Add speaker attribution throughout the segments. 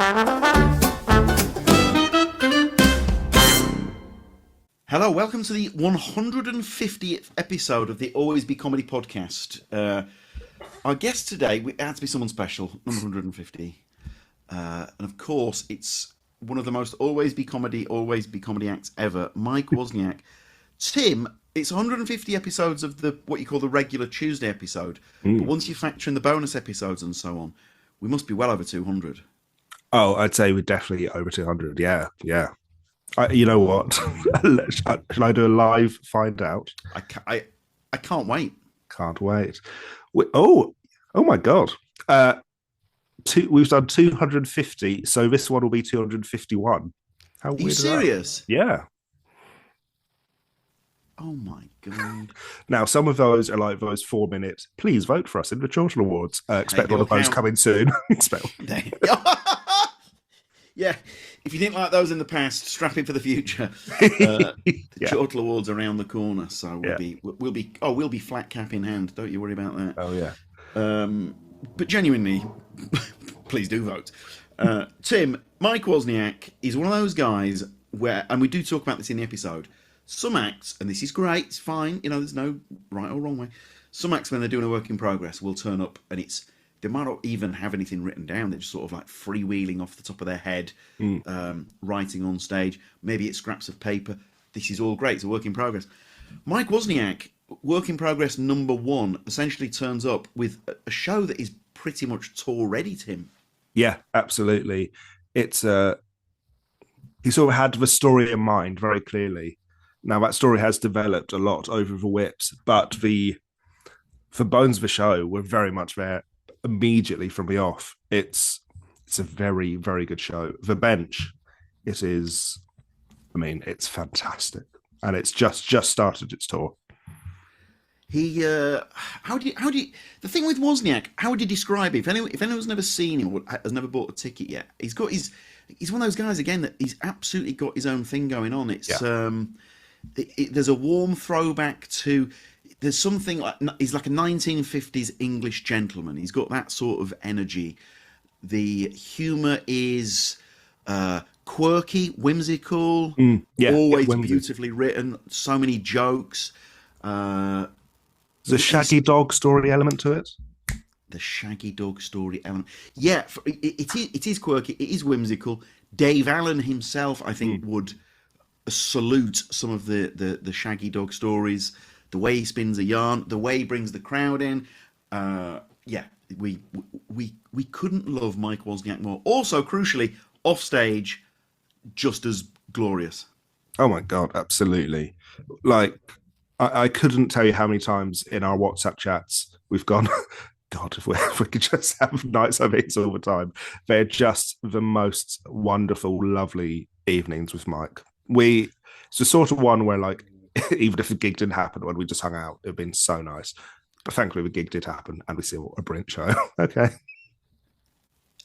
Speaker 1: Hello, welcome to the 150th episode of the Always Be Comedy podcast. Our guest today, it had to be someone special, number 150. And of course, it's one of the most Always Be Comedy acts ever, Mike Wozniak. Tim, it's 150 episodes of what you call the regular Tuesday episode. But once you factor in the bonus episodes and so on, we must be well over 200.
Speaker 2: Oh, I'd say we're definitely over 200. Yeah. You know what? Shall I do a live find out?
Speaker 1: I can't wait.
Speaker 2: Can't wait. Oh my God. We've done 250, so this one will be 251. How weird
Speaker 1: Are you serious?
Speaker 2: Yeah.
Speaker 1: Oh my God.
Speaker 2: Now, some of those are like those 4 minutes. Please vote for us in the Chortle Awards. Expect one of those coming soon.
Speaker 1: Yeah, if you didn't like those in the past, strap in for the future. The Chortle Awards around the corner, so we'll be flat cap in hand. Don't you worry about that.
Speaker 2: Oh yeah.
Speaker 1: But genuinely, please do vote. Tim, Mike Wozniak is one of those guys where, and we do talk about this in the episode. Some acts, and this is great, it's fine. You know, there's no right or wrong way. Some acts, when they're doing a work in progress, will turn up, and they might not even have anything written down. They're just sort of like freewheeling off the top of their head, writing on stage. Maybe it's scraps of paper. This is all great. It's a work in progress. Mike Wozniak, work in progress number 1, essentially turns up with a show that is pretty much tour ready, Tim.
Speaker 2: Yeah, absolutely. It's he sort of had the story in mind very clearly. Now that story has developed a lot over the whips, but the bones of the show were very much there immediately from the off. It's a very, very good show. The Bench, it's fantastic, and it's just started its tour.
Speaker 1: He how do you the thing with Wozniak, how would you describe it? If anyone's never seen him or has never bought a ticket yet, he's one of those guys again that he's absolutely got his own thing going on. It's there's a warm throwback to, there's something like, he's like a 1950s English gentleman. He's got that sort of energy. The humor is quirky, whimsical, always beautifully written, so many jokes.
Speaker 2: There's a shaggy dog story element to it.
Speaker 1: The shaggy dog story element. Yeah, it is quirky, it is whimsical. Dave Allen himself, I think, would salute some of the shaggy dog stories. The way he spins a yarn, the way he brings the crowd in. We couldn't love Mike Wozniak more. Also, crucially, off stage, just as glorious.
Speaker 2: Oh my God, absolutely. Like, I couldn't tell you how many times in our WhatsApp chats we've gone, God, if we could just have nights like this all the time. They're just the most wonderful, lovely evenings with Mike. It's the sort of one where, like, even if the gig didn't happen when we just hung out, it'd been so nice. But thankfully, the gig did happen, and we saw a brilliant show. Okay.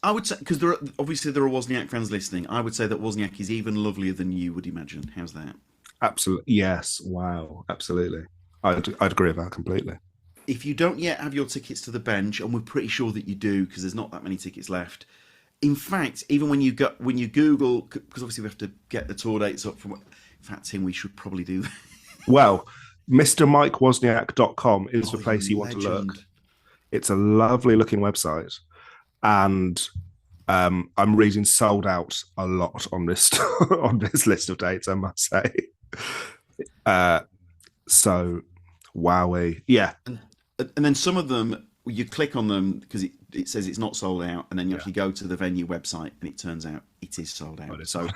Speaker 1: I would say, because there are Wozniak fans listening, I would say that Wozniak is even lovelier than you would imagine. How's that?
Speaker 2: Absolutely. Yes. Wow. Absolutely. I'd agree with that completely.
Speaker 1: If you don't yet have your tickets to the Bench, and we're pretty sure that you do because there's not that many tickets left. In fact, even when you Google, because obviously we have to get the tour dates up from. In fact, Tim, we should probably do that.
Speaker 2: Well, MrMikeWozniak.com is the place you want to look. It's a lovely looking website, and I'm reading sold out a lot on this on this list of dates, I must say. So, wowie, yeah.
Speaker 1: And then some of them, you click on them because it says it's not sold out, and then you actually go to the venue website, and it turns out it is sold out. So,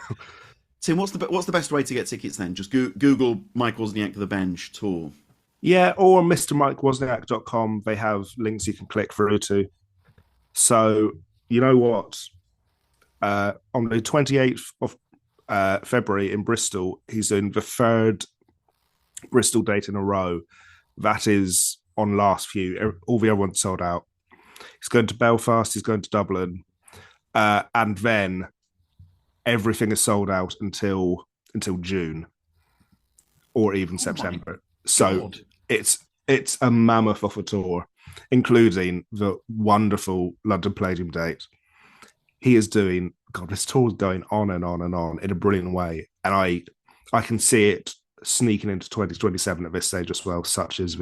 Speaker 1: Tim, what's the best way to get tickets then? Just Google Mike Wozniak The Bench tour.
Speaker 2: Yeah, or MrMikeWozniak.com. They have links you can click through to. So, you know what? On the 28th of February in Bristol, he's doing the 3rd Bristol date in a row. That is on last few. All the other ones sold out. He's going to Belfast. He's going to Dublin. And then everything is sold out until June or even September. So it's a mammoth of a tour, including the wonderful London Palladium date. He is doing God, this tour's going on and on and on in a brilliant way, and I can see it sneaking into 2027 at this stage as well. Such as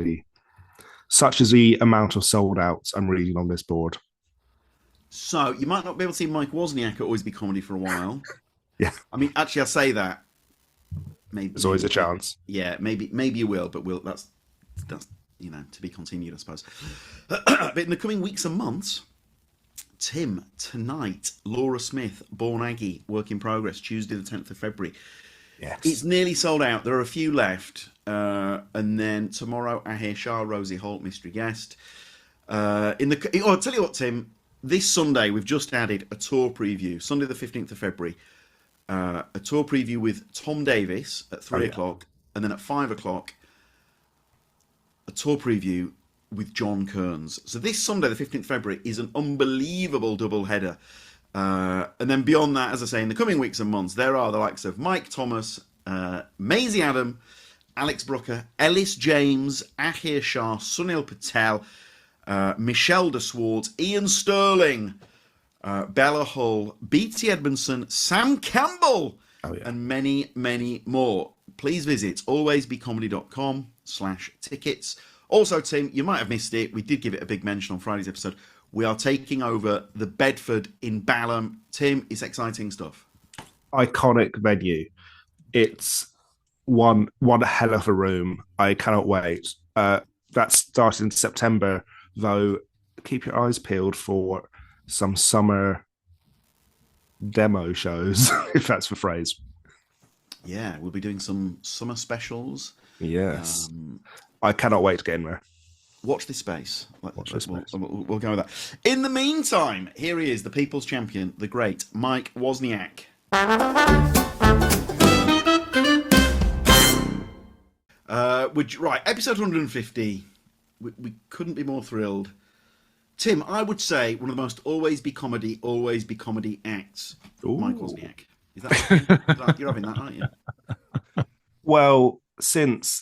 Speaker 2: the amount of sold outs I'm reading on this board.
Speaker 1: So you might not be able to see Mike Wozniak at Always Be Comedy for a while.
Speaker 2: Yeah,
Speaker 1: I mean, actually, I say that. Maybe
Speaker 2: there's always a chance.
Speaker 1: Yeah, maybe you will, but that's to be continued, I suppose. But in the coming weeks and months, Tim, tonight, Laura Smith, Born Aggie, Work in Progress, Tuesday the 10th of February.
Speaker 2: Yes.
Speaker 1: It's nearly sold out. There are a few left. And then tomorrow, Ahir Shah, Rosie Holt, mystery guest. I'll tell you what, Tim, this Sunday, we've just added a tour preview, Sunday the 15th of February. A tour preview with Tom Davis at 3 o'clock, and then at 5 o'clock, a tour preview with John Kearns. So this Sunday, the 15th of February, is an unbelievable double header. And then beyond that, as I say, in the coming weeks and months, there are the likes of Mike Thomas, Maisie Adam, Alex Brooker, Ellis James, Ahir Shah, Sunil Patel, Michelle de Swartz, Ian Sterling, Bella Hull, BT Edmondson, Sam Campbell, and many, many more. Please visit alwaysbecomedy.com/tickets. Also, Tim, you might have missed it. We did give it a big mention on Friday's episode. We are taking over the Bedford in Balham. Tim, it's exciting stuff.
Speaker 2: Iconic venue. It's one hell of a room. I cannot wait. That starts in September, though. Keep your eyes peeled for some summer demo shows, if that's the phrase.
Speaker 1: Yeah, we'll be doing some summer specials.
Speaker 2: Yes. I cannot wait to get in there.
Speaker 1: Watch this space.
Speaker 2: Watch this space.
Speaker 1: We'll go with that. In the meantime, here he is, the people's champion, the great Mike Wozniak. Right, episode 150. We couldn't be more thrilled. Tim, I would say one of the most always be comedy acts.
Speaker 2: Ooh.
Speaker 1: Mike Wozniak. Is that you're having that, aren't you?
Speaker 2: Well, since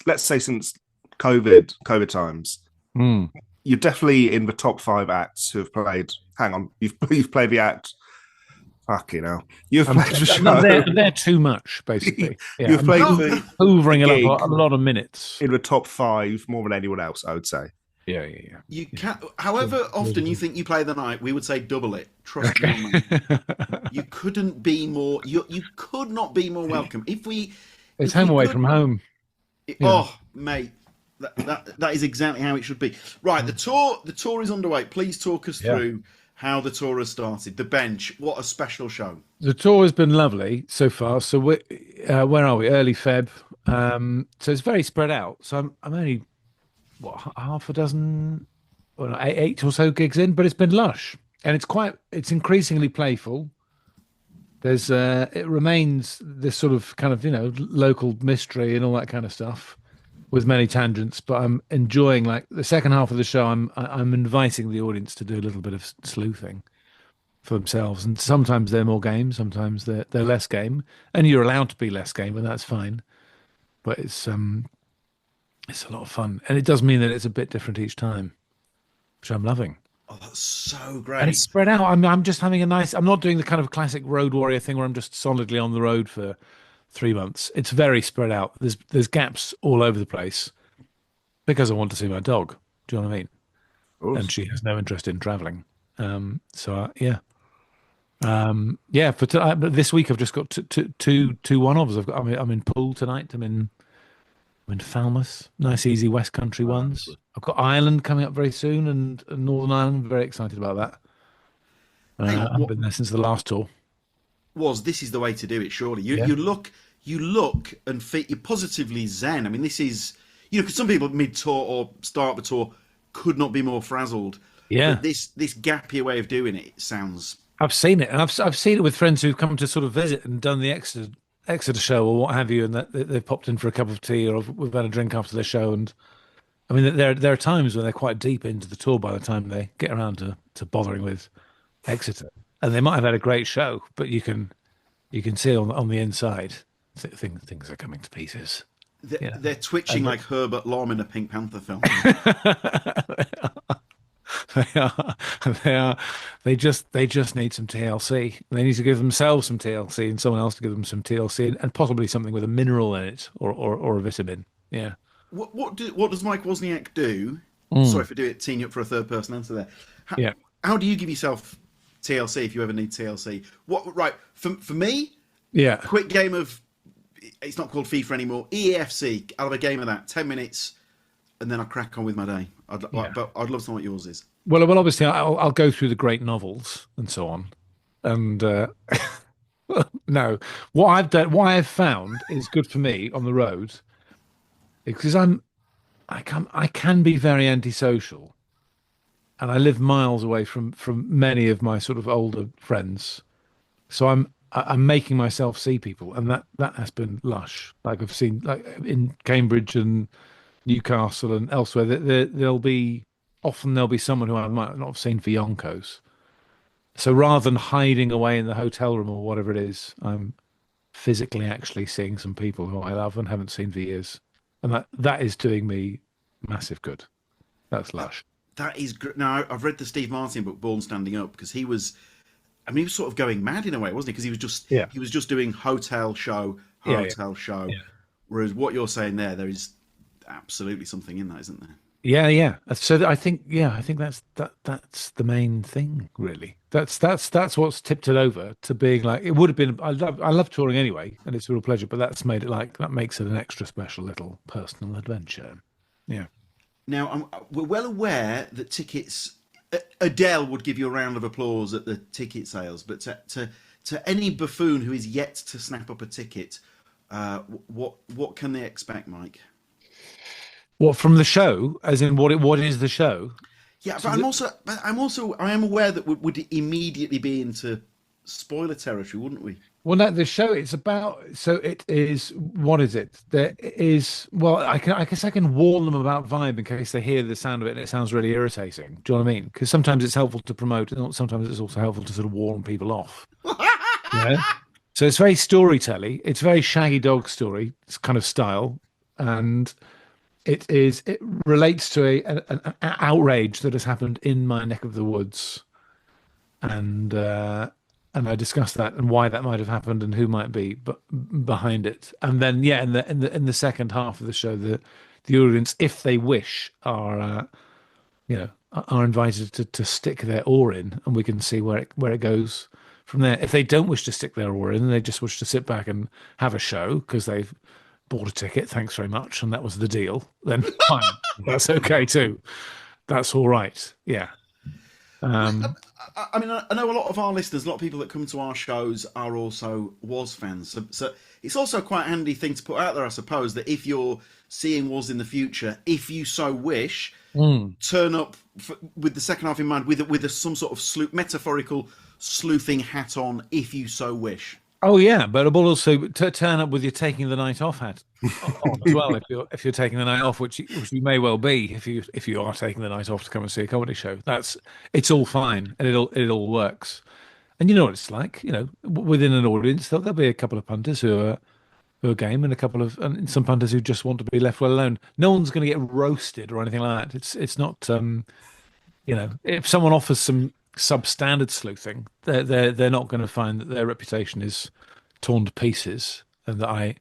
Speaker 2: COVID times, you're definitely in the top 5 acts who have played. Hang on, you've played the act. Fucking hell, you've played the show.
Speaker 3: They're too much, basically. Yeah,
Speaker 2: You've played the
Speaker 3: hoovering a lot of minutes
Speaker 2: in the top 5 more than anyone else, I would say.
Speaker 3: Yeah.
Speaker 1: You can, however often you think you play the night, we would say double it. Trust me, man. You couldn't be more. You could not be more welcome.
Speaker 3: It's home away from home.
Speaker 1: Oh, mate, that is exactly how it should be. Right, the tour is underway. Please talk us through how the tour has started. The Bench, what a special show.
Speaker 3: The tour has been lovely so far. So where are we? Early Feb. So it's very spread out. So I'm only half a dozen, well, 8 or so gigs in, but it's been lush and it's increasingly playful. There's it remains this sort of kind of local mystery and all that kind of stuff with many tangents, but I'm enjoying like the second half of the show. I'm inviting the audience to do a little bit of sleuthing for themselves, and sometimes they're more game, sometimes they're less game, and you're allowed to be less game, and that's fine. But it's a lot of fun, and it does mean that it's a bit different each time, which I'm loving.
Speaker 1: Oh, that's so great.
Speaker 3: And it's spread out. I'm just having I'm not doing the kind of classic road warrior thing where I'm just solidly on the road for 3 months. It's very spread out. There's gaps all over the place because I want to see my dog. Do you know what I mean? And she has no interest in traveling. For this week I've just got two one-offs. I'm in Poole tonight. I'm in Falmouth. Nice, easy West Country ones. I've got Ireland coming up very soon, and Northern Ireland. I'm very excited about that. I've been there since the last tour.
Speaker 1: This is the way to do it, surely. You look and feel, you're positively zen. I mean, this is, because some people mid-tour or start the tour could not be more frazzled.
Speaker 3: Yeah.
Speaker 1: But this gappier way of doing it sounds...
Speaker 3: I've seen it, and I've seen it with friends who've come to sort of visit and done the Exeter show or what have you, and that they've popped in for a cup of tea or we've had a drink after the show. And I mean, there are times when they're quite deep into the tour by the time they get around to bothering with Exeter, and they might have had a great show, but you can see on the inside things are coming to pieces.
Speaker 1: They're twitching like Herbert Lom in a Pink Panther film.
Speaker 3: They are. They are. They just need some TLC. They need to give themselves some TLC and someone else to give them some TLC and possibly something with a mineral in it or a vitamin. Yeah.
Speaker 1: What does Mike Wozniak do? Sorry
Speaker 3: Mm.
Speaker 1: for teeing you up for a third person answer there. How,
Speaker 3: Yeah.
Speaker 1: how do you give yourself TLC if you ever need TLC? What right for me?
Speaker 3: Yeah.
Speaker 1: Quick game of it's not called FIFA anymore. EAFC. I'll have a game of that, 10 minutes, and then I'll crack on with my day.
Speaker 3: Yeah.
Speaker 1: But I'd love to know what yours is.
Speaker 3: Well, obviously, I'll go through the great novels and so on. And no, what I've done, what I've found is good for me on the road because I can be very antisocial, and I live miles away from many of my sort of older friends. So I'm making myself see people, and that has been lush. Like I've seen, like in Cambridge and Newcastle and elsewhere, there'll be someone who I might not have seen for yonkos. So rather than hiding away in the hotel room or whatever it is, I'm physically actually seeing some people who I love and haven't seen for years, and that is doing me massive good. That's
Speaker 1: That
Speaker 3: lush.
Speaker 1: that is great. Now I've read the Steve Martin book, Born Standing Up, because he was. I mean, he was sort of going mad in a way, wasn't he? Because
Speaker 3: Yeah,
Speaker 1: he was just doing
Speaker 3: yeah, yeah,
Speaker 1: hotel show.
Speaker 3: yeah.
Speaker 1: Whereas what you're saying there is absolutely something in that, isn't there?
Speaker 3: Yeah, yeah. So I think that's the main thing, really. That's what's tipped it over to being like it would have been. I love touring anyway, and it's a real pleasure. But that's made it like that makes it an extra special little personal adventure. Yeah.
Speaker 1: Now, we're well aware that tickets. Adele would give you a round of applause at the ticket sales, but to any buffoon who is yet to snap up a ticket, what can they expect, Mike?
Speaker 3: What from the show, as in what is the show?
Speaker 1: Yeah,
Speaker 3: So the,
Speaker 1: I am aware that we would immediately be into spoiler territory, wouldn't we?
Speaker 3: well, no, the show it's about. So it is. What is it? There is. Well, I guess I can warn them about vibe in case they hear the sound of it and it sounds really irritating. Do you know what I mean? Because sometimes it's helpful to promote, and sometimes it's also helpful to sort of warn people off. Yeah. So it's very storytelling. It's very Shaggy Dog story kind of style, and it relates to an outrage that has happened in my neck of the woods, and and I discussed that and why that might have happened and who might be but behind it. And then yeah, in the second half of the show, the audience, if they wish, are invited to stick their oar in, and we can see where it goes from there. If they don't wish to stick their oar in, and they just wish to sit back and have a show because they've bought a ticket, thanks very much, and that was the deal, then fine, that's okay too. That's all right. Yeah. Um,
Speaker 1: I mean, I know a lot of our listeners, a lot of people that come to our shows are also Was fans. So it's also quite a handy thing to put out there, I suppose, that if you're seeing Was in the future, if you so wish,
Speaker 3: mm.
Speaker 1: turn up with the second half in mind, with some sort of metaphorical sleuthing hat on, if you so wish.
Speaker 3: Oh yeah, but we'll also turn up with your taking the night off hat on as well if you're taking the night off, which you may well be if you are taking the night off to come and see a comedy show. It's all fine and it all works. And you know what it's like, within an audience there'll be a couple of punters who are game and and some punters who just want to be left well alone. No one's going to get roasted or anything like that. It's not if someone offers some substandard sleuthing, they're not going to find that their reputation is torn to pieces and that I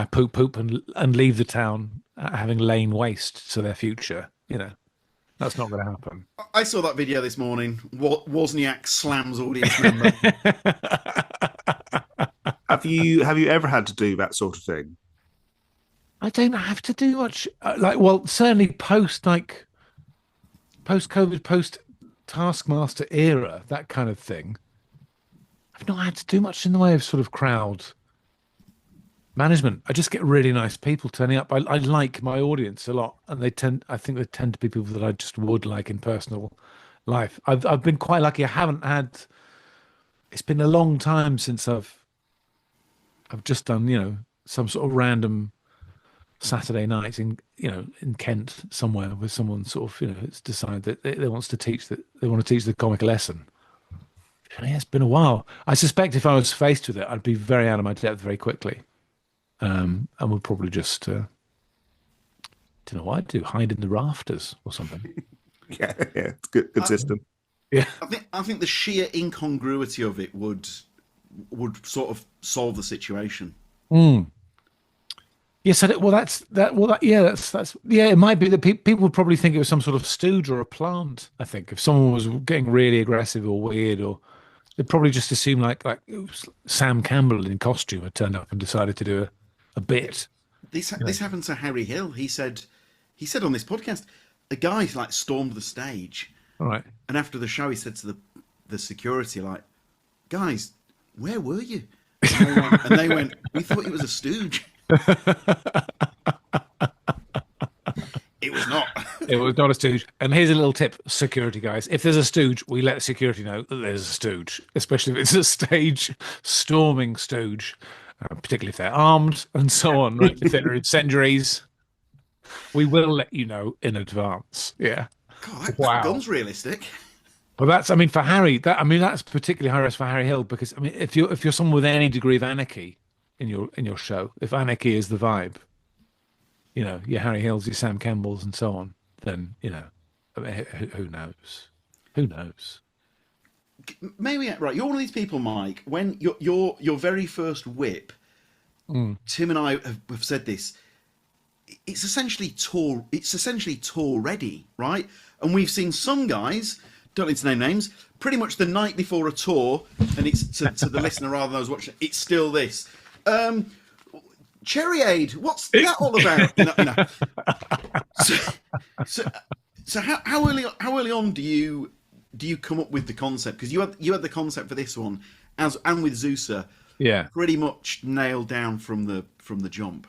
Speaker 3: poop and leave the town having lain waste to their future. That's not going to happen.
Speaker 1: I saw that video this morning. Wozniak slams audience member.
Speaker 2: Have you ever had to do that sort of thing?
Speaker 3: I don't have to do much. Well, certainly post-COVID, post-Taskmaster era, that kind of thing. I've not had to do much in the way of sort of crowd management. I just get really nice people turning up. I like my audience a lot, and I think they tend to be people that I just would like in personal life. I've been quite lucky. I haven't had. It's been a long time since I've just done some sort of random Saturday night in Kent somewhere with someone sort of it's decided that they wants to teach that they want to teach the comic a lesson. Yeah, it's been a while. I suspect if I was faced with it, I'd be very out of my depth very quickly, and would probably just don't know what I'd do, hide in the rafters or something.
Speaker 2: Yeah, it's good system.
Speaker 3: Yeah.
Speaker 1: I think the sheer incongruity of it would sort of solve the situation.
Speaker 3: Mm. Yes, well, that's that. Well, yeah, that's yeah. It might be that people would probably think it was some sort of stooge or a plant. I think if someone was getting really aggressive or weird, or they'd probably just assume like it was Sam Campbell in costume had turned up and decided to do a bit.
Speaker 1: This happened to Harry Hill. He said on this podcast, a guy like stormed the stage,
Speaker 3: All right.
Speaker 1: and after the show, he said to the security, like, "Guys, where were you?" And they went, "We thought it was a stooge." It was not.
Speaker 3: It was not a stooge. And here's a little tip, security guys. If there's a stooge, we let security know that there's a stooge, especially if it's a stage storming stooge, particularly if they're armed and so on, right? If they're incendiaries, we will let you know in advance. Yeah.
Speaker 1: God, that
Speaker 3: Wow.
Speaker 1: gun's realistic.
Speaker 3: Well, I mean, for Harry, that's particularly high risk for Harry Hill because, I mean, if you're someone with any degree of anarchy in your show, if anarchy is the vibe, your Harry Hills, your Sam Campbells, and so on, then I mean, who knows? Who knows?
Speaker 1: Maybe right. You're one of these people, Mike. When your very first whip, Tim and I have said this. It's essentially tour. It's essentially tour ready, right? And we've seen some guys, don't need to name names, pretty much the night before a tour, and it's to the listener rather than those watching. It's still this. Cherryade, what's that all about? So how early on do you come up with the concept? Because you had the concept for this one, and with Zeusa,
Speaker 3: Yeah.
Speaker 1: pretty much nailed down from the jump.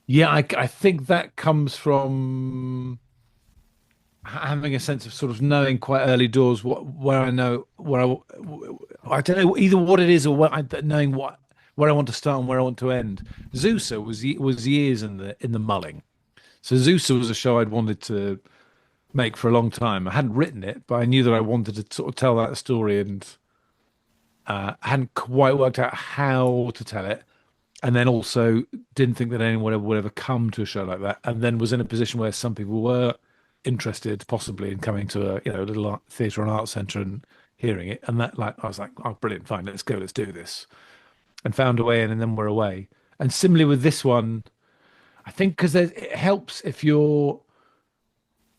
Speaker 3: Yeah, I think that comes from having a sense of sort of knowing quite early doors where I know I don't know either what it is or knowing where I want to start and where I want to end. Zeusa was years in the mulling. So Zeusa was a show I'd wanted to make for a long time. I hadn't written it, but I knew that I wanted to sort of tell that story, and hadn't quite worked out how to tell it. And then also didn't think that anyone would ever come to a show like that. And then was in a position where some people were interested, possibly, in coming to a little theatre and arts centre and hearing it. And that, I was like, oh, brilliant, fine, let's go, let's do this. And found a way in, and then we're away. And similarly with this one, I think because it helps if you're.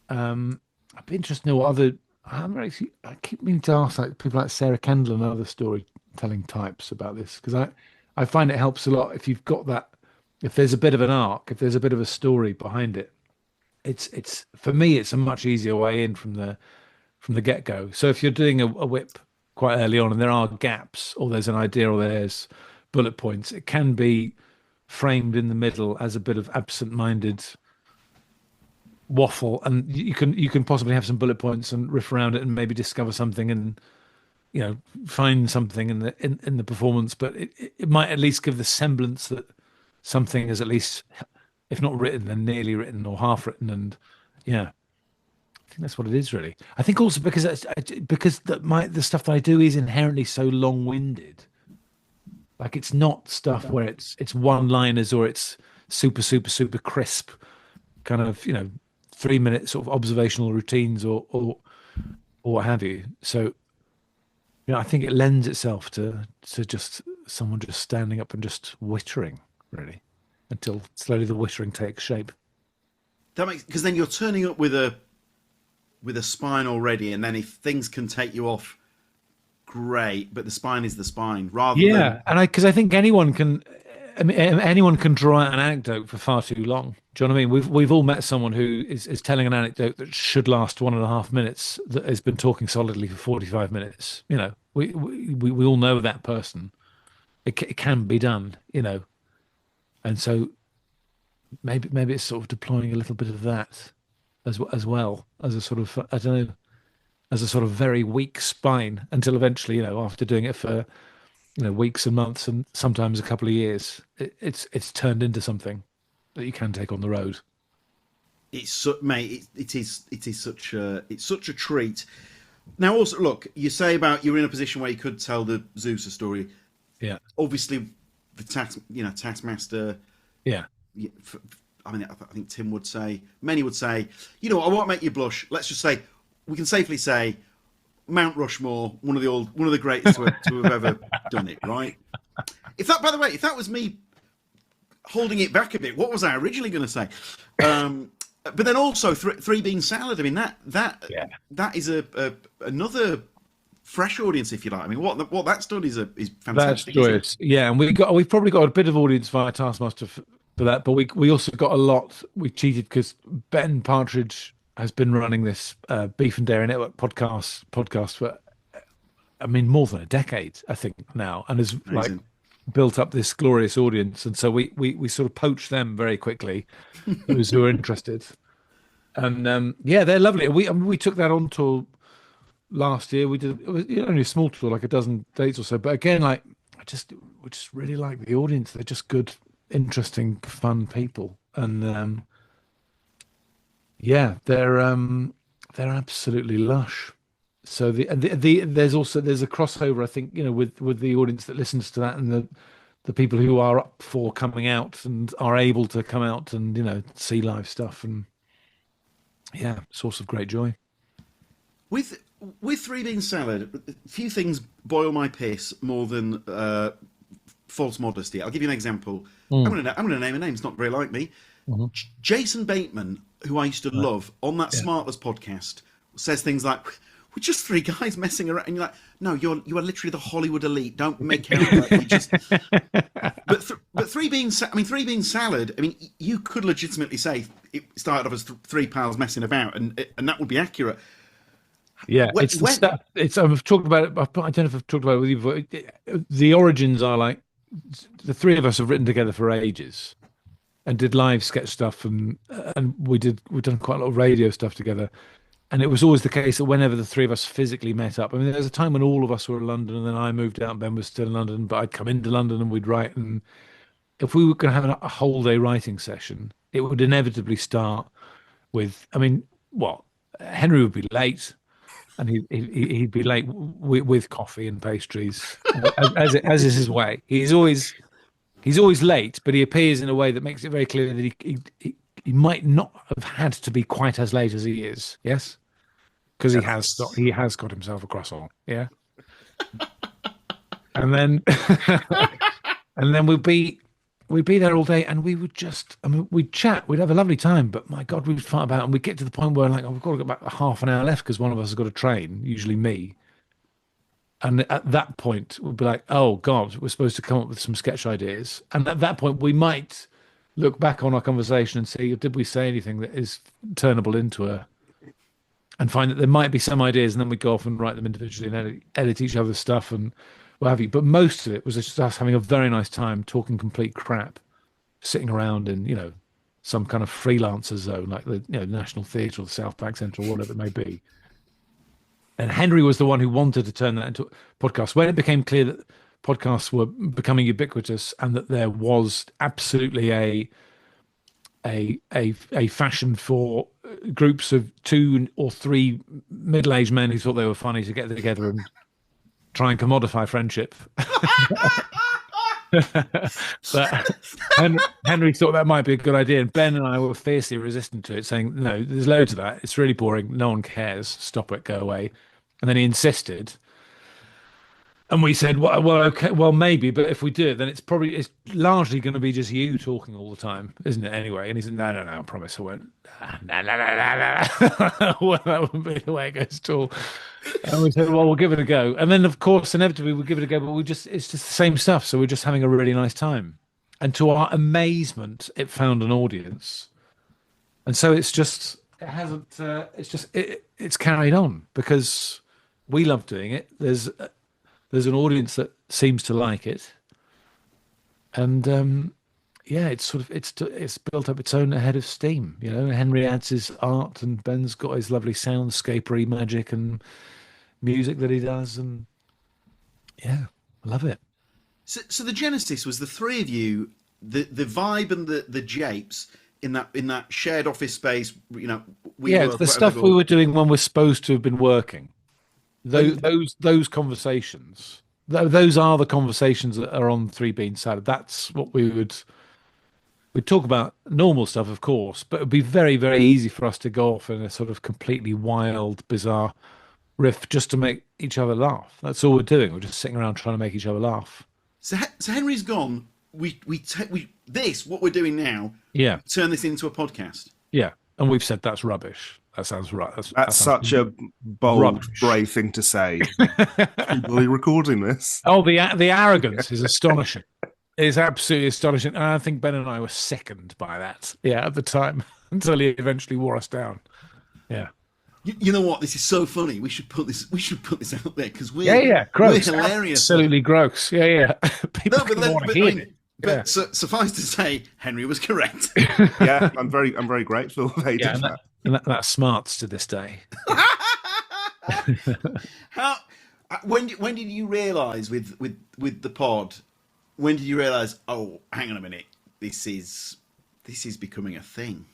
Speaker 3: I'd be interested to know what other. I keep meaning to ask people like Sarah Kendall and other storytelling types about this, because I find it helps a lot if you've got that. If there's a bit of an arc, if there's a bit of a story behind it, it's for me it's a much easier way in from the get go. So if you're doing a whip quite early on and there are gaps, or there's an idea, or there's bullet points, it can be framed in the middle as a bit of absent-minded waffle, and you can possibly have some bullet points and riff around it and maybe discover something and find something in the performance, but it might at least give the semblance that something is at least, if not written, then nearly written or half written. And yeah, I think that's what it is really. I think also because the stuff that I do is inherently so long-winded. Like, it's not stuff where it's one-liners or it's super super super crisp kind of 3-minute sort of observational routines or what have you. So I think it lends itself to just someone just standing up and just whittering, really, until slowly the whittering takes shape.
Speaker 1: That makes, because then you're turning up with a spine already, and then if things can take you off, great. But the spine is the spine, rather than
Speaker 3: because I think anyone can. I mean, anyone can draw out an anecdote for far too long. Do you know what I mean? We've all met someone who is telling an anecdote that should last 1.5 minutes that has been talking solidly for 45 minutes. We all know that person. It can be done. And so maybe it's sort of deploying a little bit of that as well as a sort of, I don't know, as a sort of very weak spine until eventually, after doing it for weeks and months and sometimes a couple of years, it's turned into something that you can take on the road.
Speaker 1: Mate, it is such a treat. Now, also, look, you say about you're in a position where you could tell the Zeusa story.
Speaker 3: Yeah.
Speaker 1: Obviously, the Taskmaster.
Speaker 3: Yeah.
Speaker 1: I mean, I think Tim would say, many would say, I won't make you blush. Let's just say we can safely say Mount Rushmore, one of the greatest to have ever done it, right? If that, by the way, if that was me holding it back a bit, what was I originally going to say? But then also Three Bean Salad. I mean, that is another fresh audience, if you like. I mean, what that's done is fantastic.
Speaker 3: That's joyous. Yeah, and we've probably got a bit of audience via Taskmaster for that, but we also got a lot. We cheated because Ben Partridge has been running this Beef and Dairy Network podcast for, I mean, more than a decade, I think now, and has like built up this glorious audience. And so we sort of poached them very quickly, those who are interested. And yeah, they're lovely. We took that on tour last year. It was only a small tour, like a dozen dates or so. But again, like we just really like the audience. They're just good, interesting, fun people. And yeah, they're absolutely lush. So there's a crossover, I think, with the audience that listens to that and the people who are up for coming out and are able to come out and see live stuff, and yeah, source of great joy.
Speaker 1: With Three Bean Salad, a few things boil my piss more than false modesty. I'll give you an example. I'm going to name a name. It's not very like me.
Speaker 3: Mm-hmm.
Speaker 1: Jason Bateman, who I used to love, on that Smartless podcast, says things like, "We're just three guys messing around," and you're like, "No, you are literally the Hollywood elite. Don't make out like you just." But Three Bean Salad. I mean, you could legitimately say it started off as three pals messing about, and that would be accurate.
Speaker 3: Yeah, I've talked about it. I don't know if I've talked about it with you before. The origins are like the three of us have written together for ages, and did live sketch stuff, and we've done quite a lot of radio stuff together. And it was always the case that whenever the three of us physically met up, I mean, there was a time when all of us were in London, and then I moved out, and Ben was still in London, but I'd come into London and we'd write. And if we were going to have a whole day writing session, it would inevitably start with, I mean, Henry would be late, and he'd be late with coffee and pastries, as is his way. He's always late, but he appears in a way that makes it very clear that he might not have had to be quite as late as he is. Yes. Because he has got himself a croissant, yeah. And then we'd be there all day, and we would we'd chat, we'd have a lovely time, but my God, we'd fight about, and we'd get to the point where like, we've got about half an hour left because one of us has got a train, usually me. And at that point, we'd be like, oh God, we're supposed to come up with some sketch ideas. And at that point, we might look back on our conversation and see, did we say anything that is turnable into and find that there might be some ideas, and then we go off and write them individually and edit each other's stuff and what have you. But most of it was just us having a very nice time talking complete crap, sitting around in, some kind of freelancer zone, like the National Theatre or the South Bank Centre or whatever it may be. And Henry was the one who wanted to turn that into a podcast. When it became clear that podcasts were becoming ubiquitous and that there was absolutely a fashion for groups of 2 or 3 middle-aged men who thought they were funny to get together and try and commodify friendship. But Henry thought that might be a good idea, and Ben and I were fiercely resistant to it, saying, no, there's loads of that. It's really boring. No one cares. Stop it. Go away. And then he insisted. And we said, well, okay, well, maybe, but if we do it, then it's largely going to be just you talking all the time, isn't it? Anyway, and he said, no, I promise I won't. No. Well, that wouldn't be the way it goes at all. And we said, well, we'll give it a go. And then, of course, inevitably we'll give it a go, but it's just the same stuff. So we're just having a really nice time. And to our amazement, it found an audience. And so it's carried on because we love doing it. There's an audience that seems to like it, and it's built up its own head of steam. Henry adds his art, and Ben's got his lovely soundscapery magic and music that he does, and yeah, I love it.
Speaker 1: So the genesis was the three of you, the vibe and the japes in that shared office space.
Speaker 3: The stuff we were doing when we're supposed to have been working. Those conversations, those are the conversations that are on Three Bean Salad. That's what we would we'd talk about normal stuff, of course, but it'd be very, very easy for us to go off in a sort of completely wild, bizarre riff just to make each other laugh. That's all we're doing. We're just sitting around trying to make each other laugh.
Speaker 1: So Henry's gone. We what we're doing now.
Speaker 3: Yeah,
Speaker 1: Turn this into a podcast.
Speaker 3: yeah. And we've said that's rubbish. That sounds right.
Speaker 2: That's such a bold,
Speaker 3: rubbish.
Speaker 2: brave thing to say. People are recording this.
Speaker 3: Oh, the arrogance is astonishing. It is absolutely astonishing. And I think Ben and I were sickened by that. Yeah, at the time, until he eventually wore us down. Yeah.
Speaker 1: You know what? This is so funny. We should put this out there because
Speaker 3: We're
Speaker 1: hilarious.
Speaker 3: Absolutely gross. Yeah, yeah. People want to hear it.
Speaker 1: But suffice to say, Henry was correct.
Speaker 2: Yeah, I'm very grateful they did that.
Speaker 3: And that smarts to this day.
Speaker 1: How? When did you realise with the pod? When did you realise? Oh, hang on a minute. This is becoming a thing.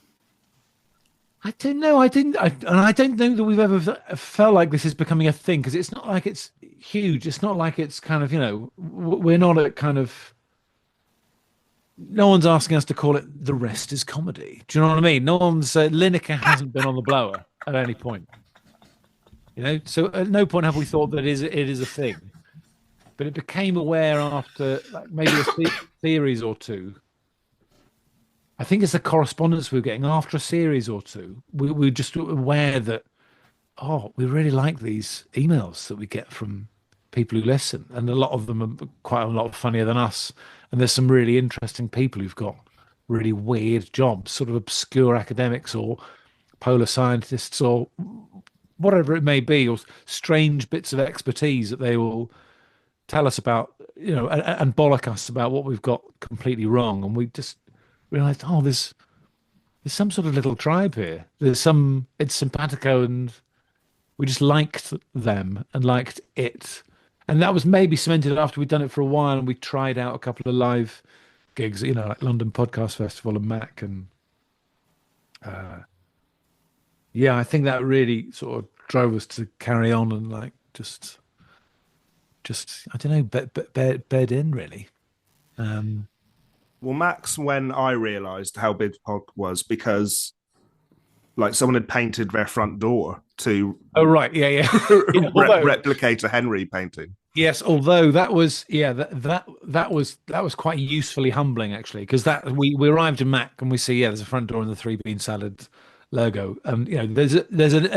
Speaker 3: I don't know. I don't know that we've ever felt like this is becoming a thing because it's not like it's huge. It's not like it's kind of, we're not at kind of. No one's asking us to call it the rest is comedy. Do you know what I mean? No one's Lineker hasn't been on the blower at any point. So at no point have we thought that it is a thing. But it became aware after like maybe a series or two. I think it's the correspondence we were getting after a series or two. We were just aware that, we really like these emails that we get from people who listen. And a lot of them are quite a lot funnier than us. And there's some really interesting people who've got really weird jobs, sort of obscure academics or polar scientists or whatever it may be, or strange bits of expertise that they will tell us about, and bollock us about what we've got completely wrong. And we just realized, there's some sort of little tribe here. It's simpatico, and we just liked them and liked it. And that was maybe cemented after we'd done it for a while and we tried out a couple of live gigs, like London Podcast Festival and Mac. And I think that really sort of drove us to carry on and like just I don't know, bed in really.
Speaker 2: Well, Max, when I realised how big the pod was, because like someone had painted their front door to replicate a Henry painting.
Speaker 3: Yes, although that was that was quite usefully humbling actually, because that we arrived in Mac and we see there's a front door and the 3 bean salad logo, and there's a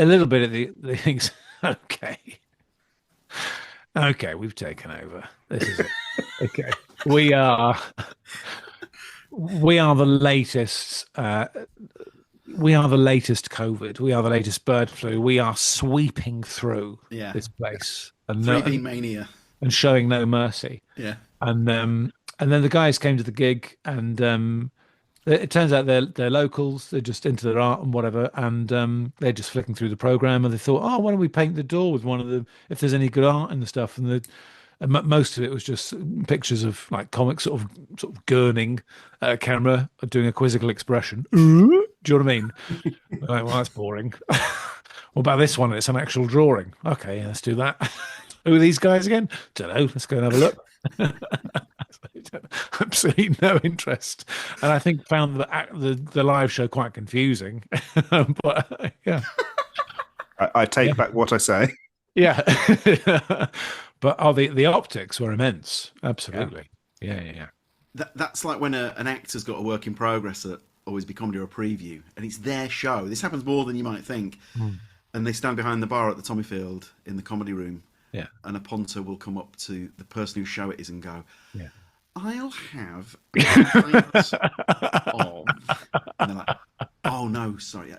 Speaker 3: little bit of the things. Okay, we've taken over. This is it. Okay, we are the latest. We are the latest COVID. We are the latest bird flu. We are sweeping through this place and
Speaker 1: 3D mania
Speaker 3: and showing no mercy.
Speaker 1: Yeah.
Speaker 3: And then the guys came to the gig, and it turns out they're locals. They're just into their art and whatever, and they're just flicking through the program, and they thought, why don't we paint the door with one of them if there's any good art in the stuff? And most of it was just pictures of like comics sort of gurning at a camera, doing a quizzical expression. Do you know what I mean? Like, well, that's boring. What about this one? It's an actual drawing. Okay, let's do that. Who are these guys again? Don't know. Let's go and have a look. Absolutely no interest, and I think found the live show quite confusing. But yeah,
Speaker 2: I take back what I say.
Speaker 3: Yeah, but the optics were immense. Absolutely. Yeah.
Speaker 1: That's like when an actor's got a work in progress at Always Be Comedy or a preview, and it's their show. This happens more than you might think. And they stand behind the bar at the Tommyfield in the comedy room.
Speaker 3: Yeah.
Speaker 1: And a punter will come up to the person whose show it is and go,
Speaker 3: yeah,
Speaker 1: I'll have a pint of... And they're like, oh, no, sorry.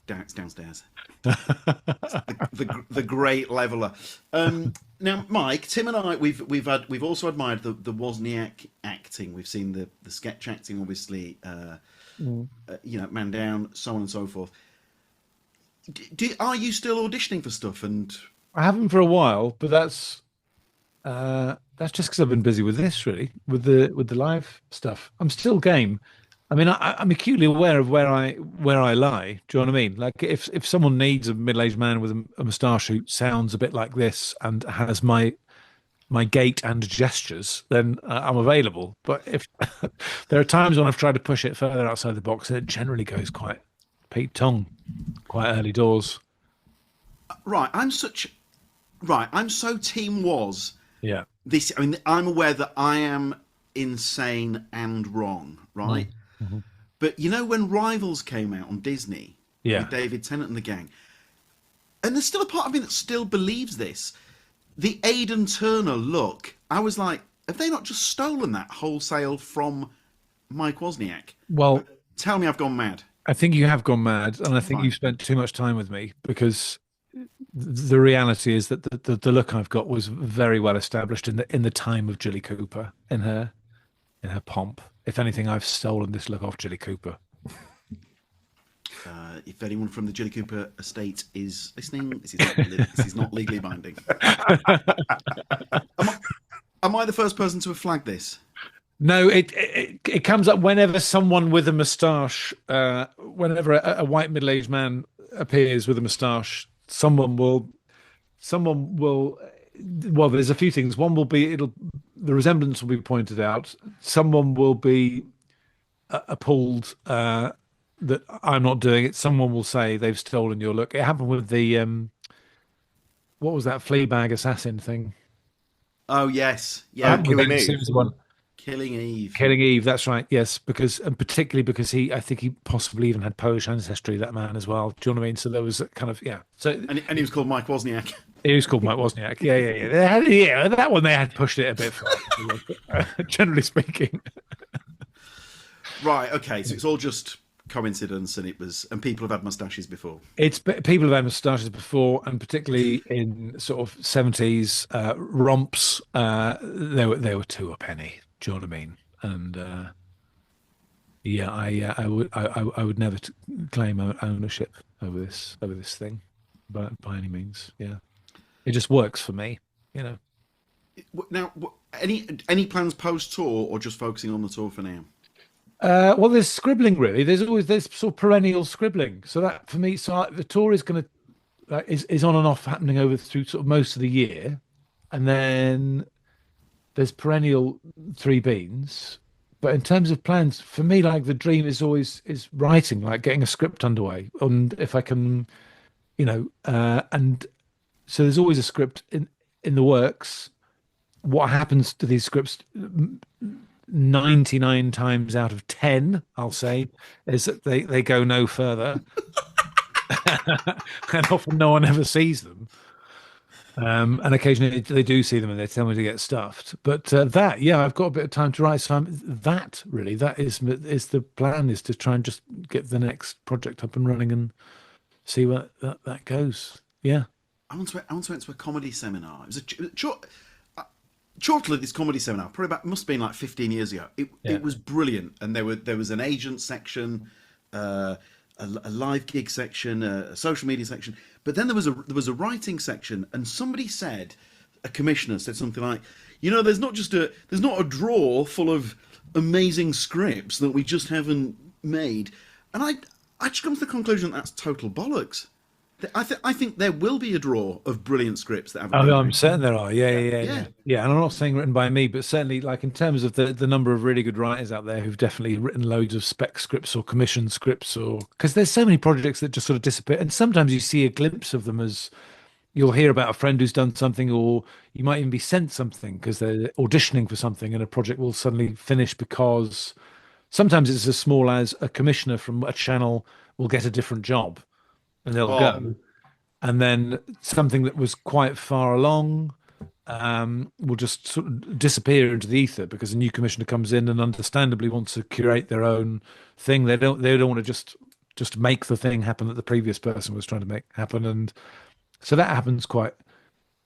Speaker 1: It's downstairs. The great leveller. Now, Mike, Tim and I, we've also admired the Wozniak acting. We've seen the sketch acting, obviously, Man Down, so on and so forth. Are you still auditioning for stuff? And
Speaker 3: I haven't for a while, but that's just because I've been busy with this, really, with the live stuff. I'm still game. I mean, I'm acutely aware of where I lie. Do you know what I mean? Like, if someone needs a middle-aged man with a moustache who sounds a bit like this and has my my gait and gestures, then I'm available. But if there are times when I've tried to push it further outside the box, and it generally goes quite Pete Tong, quite early doors.
Speaker 1: Right, I'm so team was
Speaker 3: Yeah.
Speaker 1: this. I mean, I'm aware that I am insane and wrong, right?
Speaker 3: Mm-hmm.
Speaker 1: But you know when Rivals came out on Disney
Speaker 3: Yeah.
Speaker 1: with David Tennant and the gang, and there's still a part of me that still believes this. The Aidan Turner look, I was like, have they not just stolen that wholesale from Mike Wozniak?
Speaker 3: Well,
Speaker 1: Tell me I've gone mad.
Speaker 3: I think you have gone mad, and I think
Speaker 1: Right.
Speaker 3: you've spent too much time with me because the reality is that the look I've got was very well established in the time of Jilly Cooper in her pomp. If anything, I've stolen this look off Jilly Cooper.
Speaker 1: If anyone from the Jilly Cooper estate is listening, this is not legally binding. Am I the first person to have flagged this?
Speaker 3: No, it comes up whenever someone with a moustache, whenever a white middle-aged man appears with a moustache, someone will. Well, there's a few things. One will be the resemblance will be pointed out. Someone will be appalled that I'm not doing it. Someone will say they've stolen your look. It happened with the what was that Fleabag assassin thing?
Speaker 1: Oh yes,
Speaker 3: It happened with
Speaker 2: Killing
Speaker 3: the
Speaker 2: Eve.
Speaker 3: Sims one.
Speaker 1: Killing Eve.
Speaker 3: Killing Eve, that's right. Yes, because and particularly because I think he possibly even had Polish ancestry. That man as well. Do you know what I mean? So there was a kind of yeah. So
Speaker 1: And he was called Mike Wozniak.
Speaker 3: he was called Mike Wozniak. Yeah, yeah, yeah. Yeah, that one they had pushed it a bit far. Generally speaking.
Speaker 1: Right. Okay. So it's all just coincidence, and people have had mustaches before.
Speaker 3: People have had moustaches before, and particularly in sort of 70s romps, they were two a penny. Do you know what I mean? And yeah, I would never claim ownership over this thing, but by any means, yeah, it just works for me, you know.
Speaker 1: Now, any plans post tour or just focusing on the tour for now?
Speaker 3: Well, there's scribbling really. There's sort of perennial scribbling. So that for me, the tour is going to is on and off happening over through sort of most of the year, and then there's perennial three beans. But in terms of plans, for me, like the dream is always is writing, like getting a script underway, and if I can, and so there's always a script in the works. What happens to these scripts? 99 times out of 10, I'll say, is that they go no further. And often no one ever sees them. And occasionally they do see them and they tell me to get stuffed. But I've got a bit of time to write. So that is the plan, is to try and just get the next project up and running and see where that goes. Yeah.
Speaker 1: I once went to a comedy seminar. It was shortly this comedy seminar, probably must have been like 15 years ago. It was brilliant, and there was an agent section, a live gig section, a social media section, but then there was a writing section, and a commissioner said something like, there's not a drawer full of amazing scripts that we just haven't made, and I just come to the conclusion that's total bollocks. I think there will be a drawer of brilliant scripts that haven't been
Speaker 3: I'm
Speaker 1: made.
Speaker 3: certain there are. Yeah. And I'm not saying written by me, but certainly, like in terms of the number of really good writers out there who've definitely written loads of spec scripts or commissioned scripts, or because there's so many projects that just sort of disappear, and sometimes you see a glimpse of them as you'll hear about a friend who's done something, or you might even be sent something because they're auditioning for something, and a project will suddenly finish because sometimes it's as small as a commissioner from a channel will get a different job and they'll go. And then something that was quite far along will just sort of disappear into the ether because a new commissioner comes in and understandably wants to curate their own thing. They don't want to just make the thing happen that the previous person was trying to make happen, and so that happens quite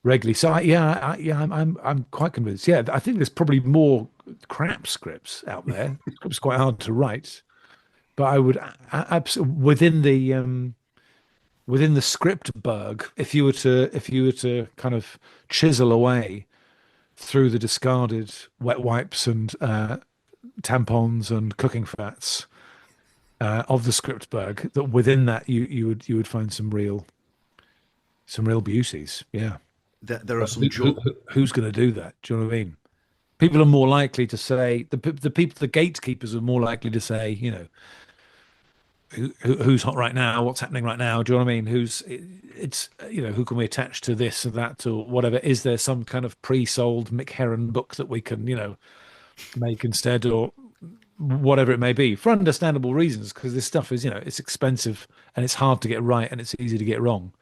Speaker 3: regularly. So I'm quite convinced. Yeah, I think there's probably more crap scripts out there. It's quite hard to write, but I would absolutely within the script berg, if you were to kind of chisel away through the discarded wet wipes and tampons and cooking fats of the script berg, that within that you would find some real beauties. Yeah.
Speaker 1: there are some
Speaker 3: who's going to do that? Do you know what I mean? People are more likely to say the gatekeepers are more likely to say, you know, who's hot right now, what's happening right now. Do you know what I mean? It's you know, who can we attach to this or that or whatever? Is there some kind of pre-sold Mick Herron book that we can, you know, make instead or whatever it may be for understandable reasons? Because this stuff is, you know, it's expensive and it's hard to get right and it's easy to get wrong.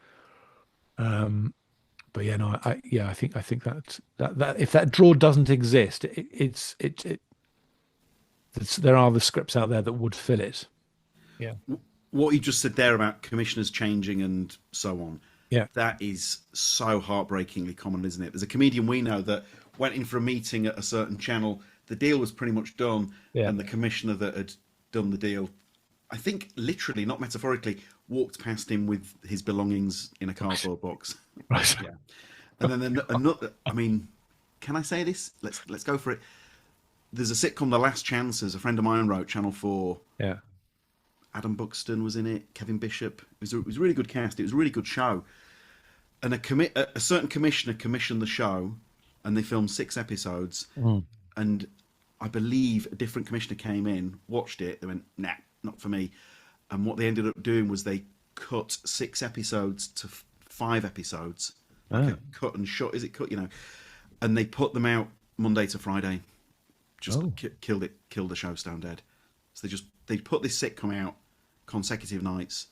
Speaker 3: But yeah, no, I think that if that draw doesn't exist, there are the scripts out there that would fill it. Yeah.
Speaker 1: What you just said there about commissioners changing and so on.
Speaker 3: Yeah.
Speaker 1: That is so heartbreakingly common, isn't it? There's a comedian we know that went in for a meeting at a certain channel. The deal was pretty much done.
Speaker 3: Yeah.
Speaker 1: And the commissioner that had done the deal, I think literally, not metaphorically, walked past him with his belongings in a cardboard box.
Speaker 3: Right.
Speaker 1: Yeah. And then another, I mean, can I say this? Let's go for it. There's a sitcom, The Last Chances, a friend of mine wrote, Channel 4.
Speaker 3: Yeah.
Speaker 1: Adam Buxton was in it, Kevin Bishop. It was a really good cast. It was a really good show. And a certain commissioner commissioned the show, and they filmed 6 episodes. And I believe a different commissioner came in, watched it, they went, nah, not for me. And what they ended up doing was they cut 6 episodes to 5 episodes. Like a cut and shot, is it cut? You know, and they put them out Monday to Friday. Just killed the show stone dead. So they put this sitcom out consecutive nights.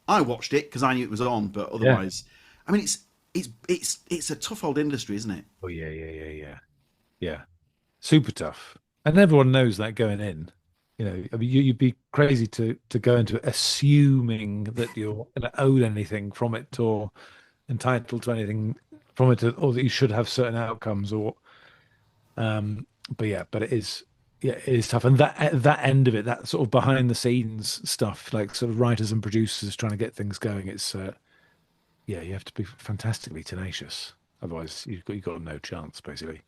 Speaker 1: I watched it because I knew it was on, but otherwise, I mean, it's a tough old industry, isn't it?
Speaker 3: Oh yeah. Super tough, and everyone knows that going in. You know, I mean, you'd be crazy to go into it assuming that you're owed anything from it or entitled to anything from it, or that you should have certain outcomes. Or, but it is. Yeah, it is tough, and that end of it, that sort of behind the scenes stuff, like sort of writers and producers trying to get things going. It's you have to be fantastically tenacious, otherwise you've got no chance, basically.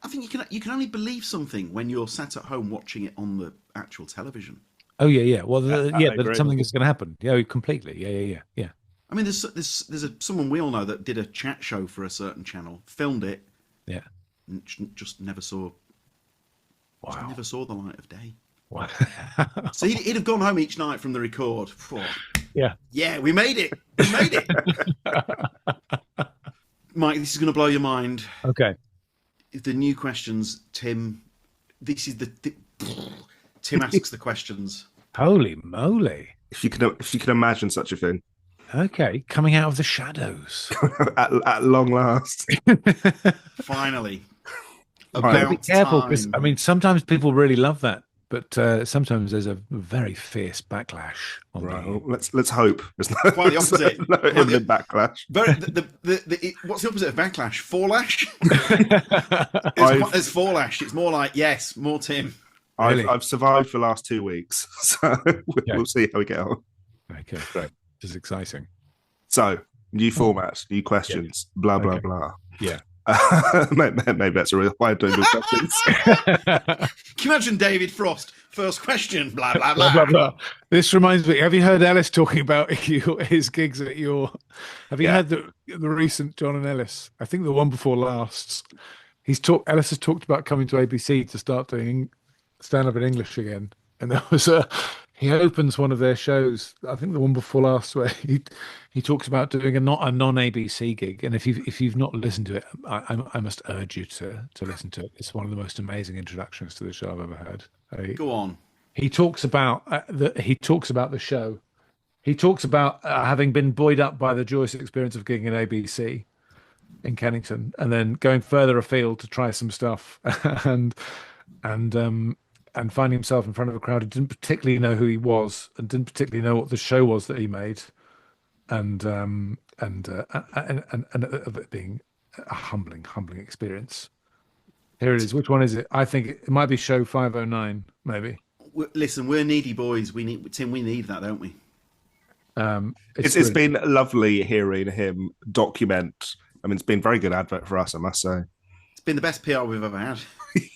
Speaker 1: I think you can only believe something when you're sat at home watching it on the actual television.
Speaker 3: Oh yeah. Well, that something is going to happen. Yeah, completely. Yeah.
Speaker 1: I mean, there's someone we all know that did a chat show for a certain channel, filmed it,
Speaker 3: yeah,
Speaker 1: and just never saw. Wow. Never saw the light of day.
Speaker 3: Wow.
Speaker 1: So he'd have gone home each night from the record.
Speaker 3: Yeah,
Speaker 1: we made it. Mike, this is going to blow your mind.
Speaker 3: Okay.
Speaker 1: The new questions, Tim. This is Tim asks the questions.
Speaker 3: Holy moly!
Speaker 2: If you can imagine such a thing.
Speaker 3: Okay, coming out of the shadows
Speaker 2: at long last.
Speaker 1: Finally.
Speaker 3: Be careful, because I mean, sometimes people really love that, but sometimes there's a very fierce backlash.
Speaker 2: Well, let's hope it's not
Speaker 1: quite the opposite.
Speaker 2: Backlash.
Speaker 1: What's the opposite of backlash? Forlash. There's forlash. It's more like more Tim.
Speaker 2: I've survived for the last 2 weeks, so we'll see how we get on.
Speaker 3: Okay, great. This is exciting.
Speaker 2: So, new formats, new questions, blah blah blah.
Speaker 3: Yeah.
Speaker 2: Maybe that's a real way of doing good questions.
Speaker 1: Can you imagine David Frost? First question, blah blah blah.
Speaker 3: Blah, blah, blah. This reminds me. Have you heard Ellis talking about his gigs at your? Have you heard the recent John and Ellis? I think the one before last. Ellis has talked about coming to ABC to start doing stand up in English again, and there was he opens one of their shows, I think the one before last, where he talks about doing a non-ABC gig. And if you've not listened to it, I must urge you to listen to it. It's one of the most amazing introductions to the show I've ever heard.
Speaker 1: Go on.
Speaker 3: He talks about the show. He talks about having been buoyed up by the joyous experience of gigging at ABC in Kennington, and then going further afield to try some stuff, and finding himself in front of a crowd who didn't particularly know who he was and didn't particularly know what the show was that he made, and of it being a humbling experience. Here it is. Which one is it? I think it might be show 509, maybe.
Speaker 1: Listen, we're needy boys. We need that, don't we?
Speaker 2: It's been lovely hearing him document. I mean, it's been very good advert for us, I must say.
Speaker 1: It's been the best PR we've ever had.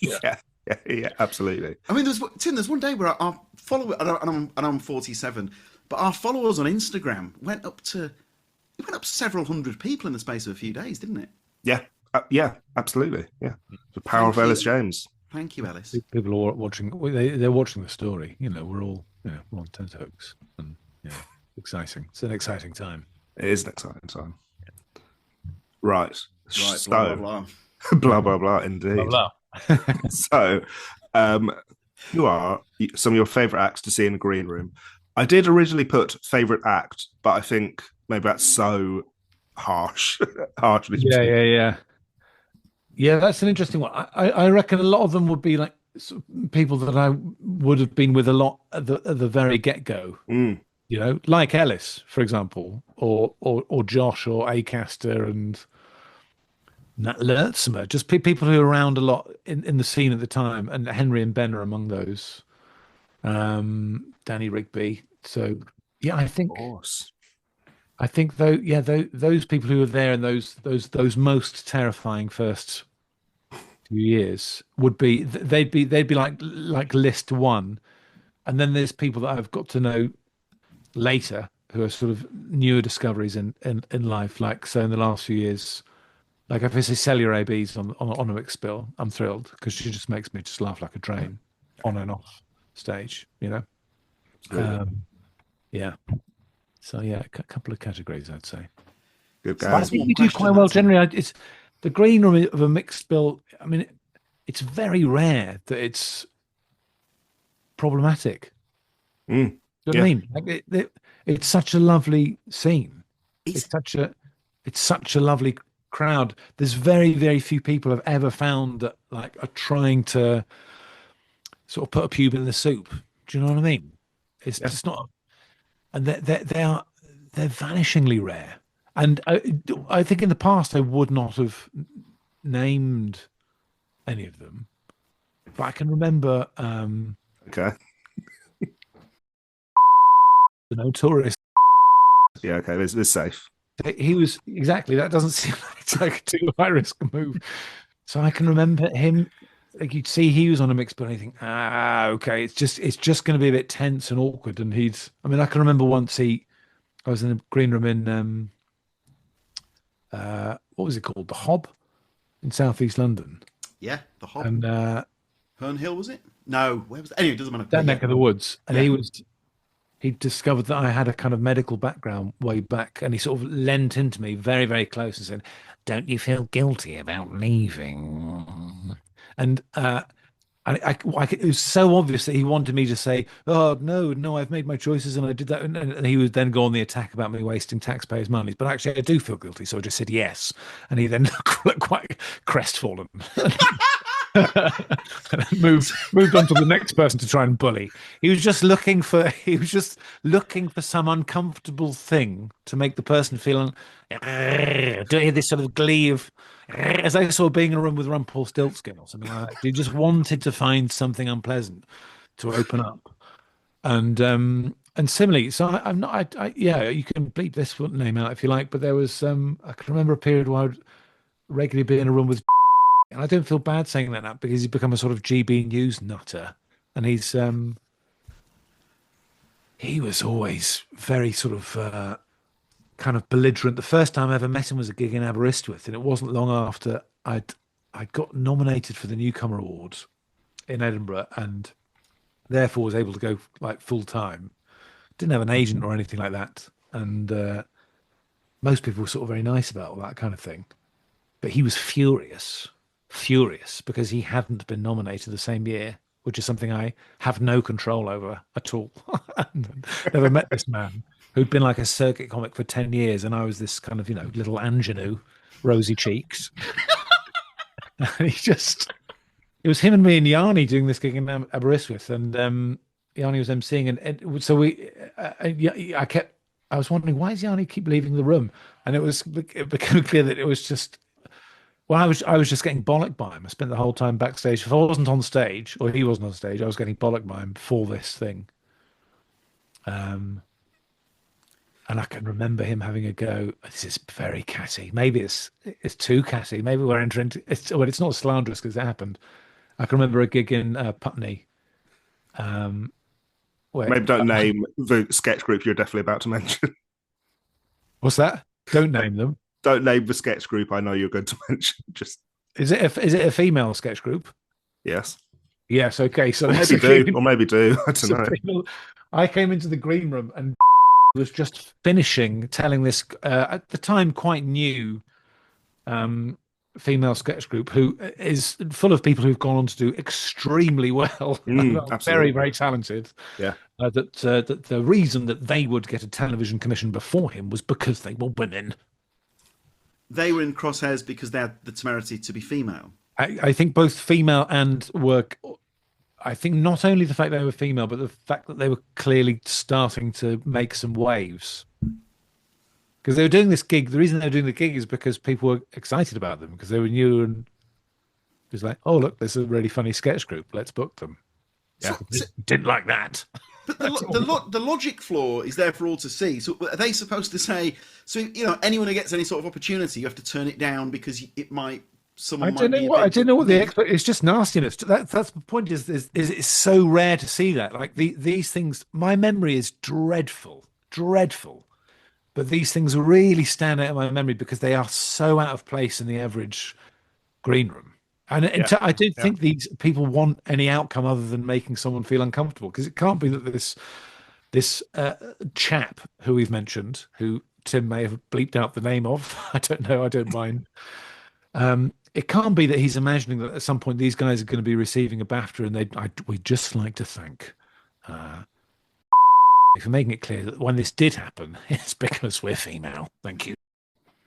Speaker 2: Yeah, absolutely.
Speaker 1: I mean, there's one day where our follower, and I'm 47, but our followers on Instagram went up to it went up several hundred people in the space of a few days, didn't it?
Speaker 2: Yeah, absolutely. Yeah, the power
Speaker 1: Thank
Speaker 2: of Ellis
Speaker 1: you.
Speaker 2: James.
Speaker 1: Thank you, Ellis.
Speaker 3: People are watching. They're watching the story. We're all we're on tenterhooks, and exciting. It's an exciting time.
Speaker 2: It is an exciting time. Right.
Speaker 1: Right, blah, blah,
Speaker 2: So,
Speaker 1: blah.
Speaker 2: blah, blah, blah, indeed.
Speaker 3: Blah, blah.
Speaker 2: So, who are some of your favorite acts to see in the green room? I did originally put favorite act, but I think maybe that's so harsh. Harshly.
Speaker 3: Yeah, that's an interesting one. I reckon a lot of them would be like people that I would have been with a lot at the very get-go.
Speaker 2: Mm.
Speaker 3: Like Ellis, for example, or Josh or Acaster and Nat Lertzmer, just people who are around a lot in the scene at the time, and Henry and Ben are among those. Danny Rigby. So yeah,
Speaker 2: Of course.
Speaker 3: I think though, yeah, those people who were there in those most terrifying first few years would be they'd be like list one, and then there's people that I've got to know later who are sort of newer discoveries in life. Like so, in the last few years, like if I say Celia AB's on a mixed spill, I'm thrilled because she just makes me just laugh like a train on and off stage. Yeah. So yeah, a couple of categories I'd say.
Speaker 2: Good
Speaker 3: I
Speaker 2: guy.
Speaker 3: think we do quite well generally. It's the green room of a mixed bill. I mean, it's very rare that it's problematic.
Speaker 2: Mm.
Speaker 3: You know what I mean? Like it's such a lovely scene. It's such a lovely crowd. There's very, very few people I've ever found that like are trying to sort of put a pube in the soup. Do you know what I mean? It's just not, and they're vanishingly rare. And I think in the past I would not have named any of them, but I can remember
Speaker 2: Okay.
Speaker 3: the Notorious.
Speaker 2: Yeah, okay. This is safe.
Speaker 3: He was exactly that. Doesn't seem like a too high risk move. So I can remember him. Like you'd see, he was on a mix, but I think, okay, it's just going to be a bit tense and awkward. And I mean, I can remember once I was in the green room in what was it called, the Hob in Southeast London.
Speaker 1: Yeah, the Hob.
Speaker 3: And
Speaker 1: Herne Hill, was it? No, where was it? Anyway, it doesn't matter.
Speaker 3: that neck of the woods. And
Speaker 1: Yeah.
Speaker 3: he discovered that I had a kind of medical background way back, and he sort of leant into me very, very close and said, "Don't you feel guilty about leaving?" And it was so obvious that he wanted me to say, "Oh no, I've made my choices and I did that," and he would then go on the attack about me wasting taxpayers' money. But actually, I do feel guilty, so I just said yes, and he then looked quite crestfallen. moved on to the next person to try and bully. He was just looking for some uncomfortable thing to make the person feel doing this sort of glee of, as I saw being in a room with Rumpelstiltskin or something like that. He just wanted to find something unpleasant to open up, and similarly. So I'm not. Yeah, you can bleep this name out if you like, but there was I can remember a period where I'd regularly be in a room with. And I don't feel bad saying that now because he's become a sort of GB News nutter, and he was always very sort of kind of belligerent. The first time I ever met him was a gig in Aberystwyth, and it wasn't long after I got nominated for the Newcomer Awards in Edinburgh, and therefore was able to go like full time. Didn't have an agent or anything like that, and most people were sort of very nice about all that kind of thing. But he was furious because he hadn't been nominated the same year, which is something I have no control over at all. Never met this man who'd been like a circuit comic for 10 years, and I was this kind of little ingenue, rosy cheeks. And it was him and me and Yanni doing this gig in Aberystwyth, and Yanni was emceeing, and so I was wondering, why does Yanni keep leaving the room? And it became clear that it was just. Well, I was just getting bollocked by him. I spent the whole time backstage. If I wasn't on stage, or he wasn't on stage, I was getting bollocked by him for this thing. And I can remember him having a go. This is very catty. Maybe it's too catty. Maybe we're entering. It's not slanderous because it happened. I can remember a gig in Putney.
Speaker 2: Maybe don't name the sketch group you're definitely about to mention.
Speaker 3: What's that? Don't name them.
Speaker 2: Don't name the sketch group I know you're going to mention. Just
Speaker 3: Is it a female sketch group?
Speaker 2: yes.
Speaker 3: Yes. Okay. So
Speaker 2: Or maybe do. I don't know.
Speaker 3: I came into the green room and was just finishing telling this at the time quite new female sketch group who is full of people who've gone on to do extremely well,
Speaker 2: Absolutely.
Speaker 3: very, very talented.
Speaker 2: Yeah.
Speaker 3: That the reason that they would get a television commission before him was because they were women.
Speaker 1: They were in crosshairs because they had the temerity to be female.
Speaker 3: I think both female and work. I think not only the fact they were female, but the fact that they were clearly starting to make some waves. Because they were doing this gig. The reason they were doing the gig is because people were excited about them because they were new and it was like, oh, look, there's a really funny sketch group. Let's book them. Yeah, didn't like that.
Speaker 1: But the logic flaw is there for all to see. So are they supposed to say, so, you know, anyone who gets any sort of opportunity, you have to turn it down because it might...
Speaker 3: I don't know what the expert. It's just nastiness. That's the point. Is it's so rare to see that. Like these things. My memory is dreadful. But these things really stand out in my memory because they are so out of place in the average green room. And I don't think these people want any outcome other than making someone feel uncomfortable. Because it can't be that this chap who we've mentioned, who Tim may have bleeped out the name of. I don't know. I don't mind. It can't be that he's imagining that at some point these guys are going to be receiving a BAFTA, and we'd just like to thank for making it clear that when this did happen, it's because we're female. Thank you.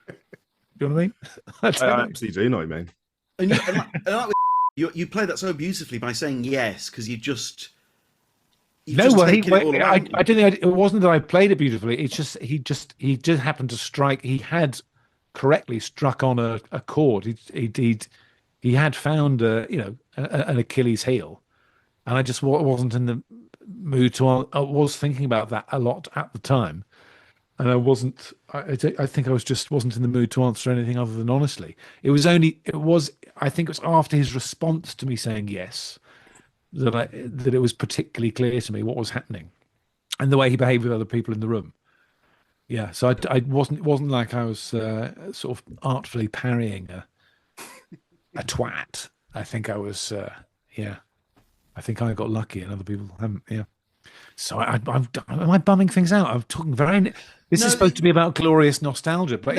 Speaker 3: Do you know what I mean?
Speaker 2: I absolutely do know what you mean.
Speaker 1: And you played that so beautifully by saying yes because I
Speaker 3: didn't think it wasn't that I played it beautifully. It's just he just happened to strike. He had correctly struck on a chord. He had found an Achilles heel, and I just wasn't in the mood to. I was thinking about that a lot at the time, and I wasn't. I think I wasn't in the mood to answer anything other than honestly. I think it was after his response to me saying yes that it was particularly clear to me what was happening, and the way he behaved with other people in the room. Yeah, so I wasn't like I was sort of artfully parrying a twat. I think I was, I think I got lucky and other people haven't. Yeah. So am I bumming things out? I'm talking This is supposed to be about glorious nostalgia, but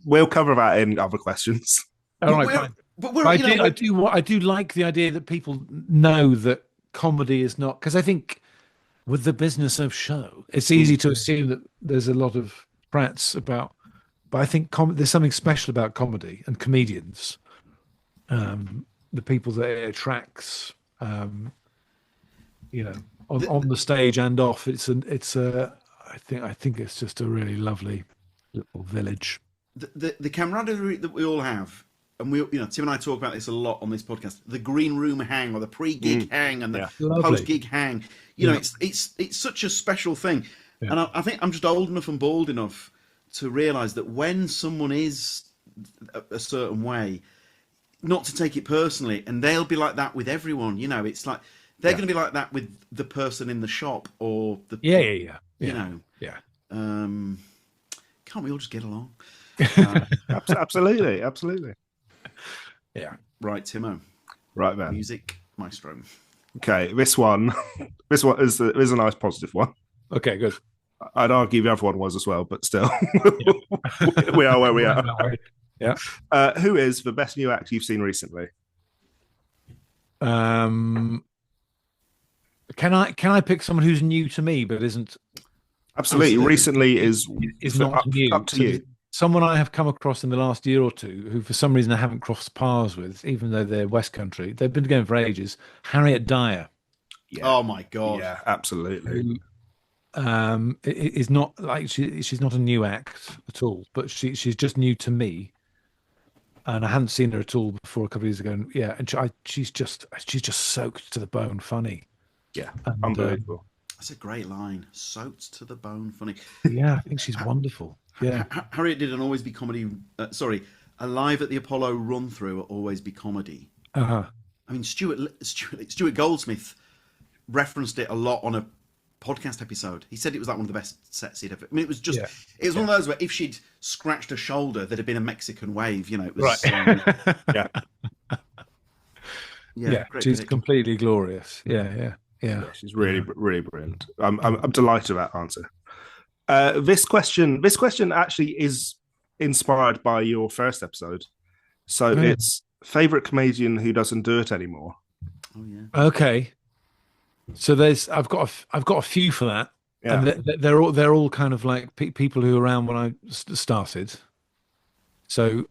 Speaker 2: we'll cover that in other questions.
Speaker 3: All right, fine. But I do like the idea that people know that comedy is not, because I think. With the business of show, it's easy to assume that there's a lot of prats about, but I think there's something special about comedy and comedians. The people that it attracts, on the stage and off. I think it's just a really lovely little village.
Speaker 1: The camaraderie that we all have. And Tim and I talk about this a lot on this podcast. The green room hang, or the pre-gig hang, and the post-gig hang. It's such a special thing. Yeah. And I think I'm just old enough and bald enough to realise that when someone is a certain way, not to take it personally, and they'll be like that with everyone. It's like they're going to be like that with the person in the shop or the Can't we all just get along?
Speaker 2: Absolutely.
Speaker 3: Yeah.
Speaker 1: Right, Timo.
Speaker 2: Right, man.
Speaker 1: Music maestro.
Speaker 2: Okay, this one is a nice positive one.
Speaker 3: Okay, good.
Speaker 2: I'd argue the other one was as well, but still, we are where we are.
Speaker 3: Yeah.
Speaker 2: Who is the best new act you've seen recently?
Speaker 3: Can I pick someone who's new to me but isn't?
Speaker 2: Absolutely. Recently is
Speaker 3: not new.
Speaker 2: Up to you.
Speaker 3: Someone I have come across in the last year or two, who for some reason I haven't crossed paths with, even though they're West Country. They've been going for ages. Harriet Dyer.
Speaker 1: Yeah. Oh my God.
Speaker 2: Yeah, absolutely.
Speaker 3: Who, is not like she's not a new act at all, but she's just new to me, and I hadn't seen her at all before a couple of years ago. And she's just soaked to the bone funny.
Speaker 2: Yeah, unbelievable.
Speaker 1: That's a great line. Soaked to the bone funny.
Speaker 3: Yeah, I think she's wonderful. Yeah,
Speaker 1: Harriet did an Always Be Comedy. A Live at the Apollo run through at Always Be Comedy.
Speaker 3: I
Speaker 1: mean, Stuart Goldsmith referenced it a lot on a podcast episode. He said it was like one of the best sets he'd ever. I mean, it was just
Speaker 3: Yeah.
Speaker 1: it was one of those where if she'd scratched her shoulder, there'd have been a Mexican wave. You know, it was
Speaker 3: Right.
Speaker 2: Yeah.
Speaker 1: yeah, great
Speaker 3: she's
Speaker 1: prediction.
Speaker 3: completely glorious. Yeah.
Speaker 2: Yeah, she's really brilliant. I'm delighted with that answer. This question actually is inspired by your first episode. So it's favorite comedian who doesn't do it anymore.
Speaker 1: Oh yeah.
Speaker 3: Okay. So I've got a few for that,
Speaker 2: Yeah.
Speaker 3: and they're all kind of like people who were around when I started. So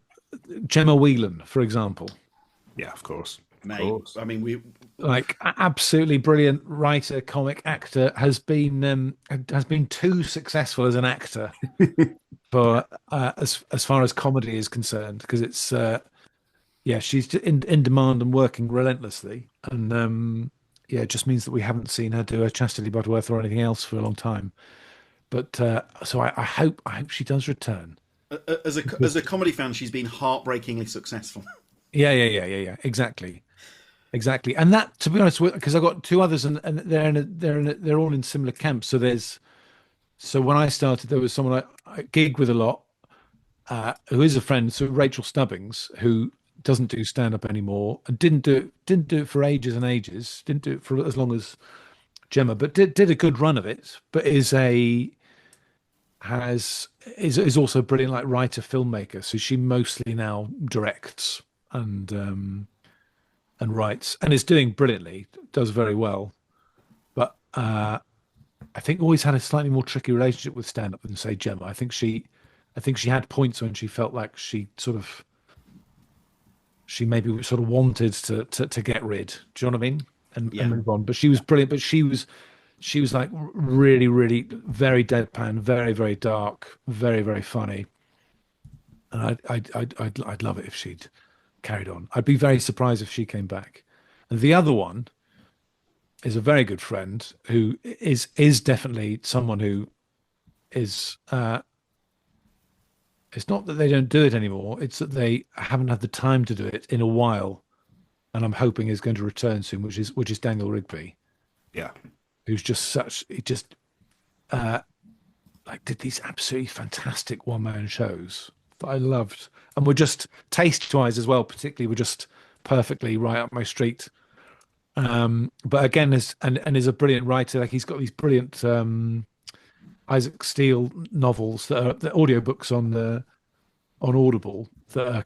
Speaker 3: Gemma Whelan, for example,
Speaker 2: Yeah, of course.
Speaker 1: Mate, I mean, we
Speaker 3: like absolutely brilliant writer, comic actor, has been too successful as an actor for as far as comedy is concerned, because it's she's in demand and working relentlessly, and it just means that we haven't seen her do a Chastity Butterworth or anything else for a long time. But so I hope she does return.
Speaker 1: as a comedy fan, she's been heartbreakingly successful.
Speaker 3: Yeah. Exactly. And that, to be honest, because I've got two others, and they're all in similar camps. So when I started, there was someone I gig with a lot, who is a friend, so Rachel Stubbings, who doesn't do stand up anymore and didn't do it for ages and ages, didn't do it for as long as Gemma, but did a good run of it, but is also a brilliant like writer filmmaker. So she mostly now directs and writes, and is doing brilliantly, does very well. But I think always had a slightly more tricky relationship with stand up than say Gemma. I think she had points when she felt like she maybe sort of wanted to get rid. Do you know what I mean? And move on. But she was brilliant. But she was like really, really very deadpan, very, very dark, very, very funny. And I'd love it if she'd carried on. I'd be very surprised if she came back. And the other one is a very good friend who is definitely someone who is. It's not that they don't do it anymore. It's that they haven't had the time to do it in a while, and I'm hoping is going to return soon. Which is Daniel Rigby.
Speaker 2: Yeah,
Speaker 3: who's just like did these absolutely fantastic one-man shows that I loved, and were just taste-wise as well. Particularly, were just perfectly right up my street. But again, is a brilliant writer. Like he's got these brilliant Isaac Steele novels that are the audiobooks on Audible that are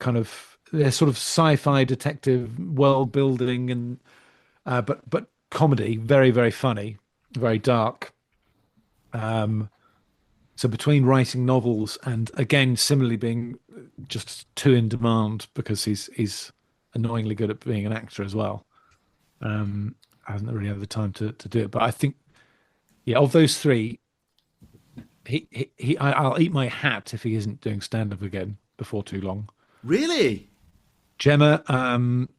Speaker 3: they're sort of sci-fi detective world building and but comedy, very, very funny, very dark. So between writing novels and again similarly being just too in demand because he's annoyingly good at being an actor as well. Hasn't really had the time to do it. But I think of those three, I'll eat my hat if he isn't doing stand up again before too long.
Speaker 1: Really?
Speaker 3: Gemma, I